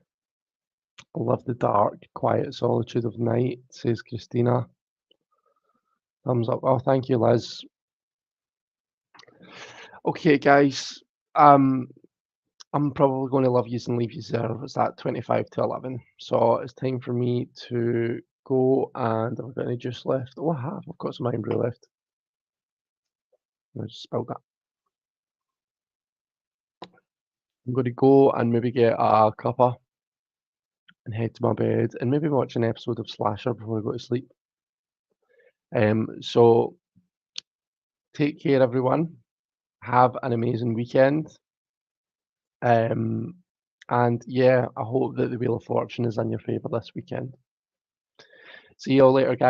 I love the dark, quiet solitude of night, says Christina. Thumbs up. Oh, thank you, Liz. Okay, guys. I'm probably going to love yous and leave yous there. It's at 25 to 11. So it's time for me to go, and have I got any juice left? Oh, I have. I've got some iron brew left. I just spilled that. I'm going to go and maybe get a cuppa and head to my bed and maybe watch an episode of Slasher before I go to sleep. So take care, everyone. Have an amazing weekend. And yeah, I hope that the Wheel of Fortune is in your favour this weekend. See you all later, guys.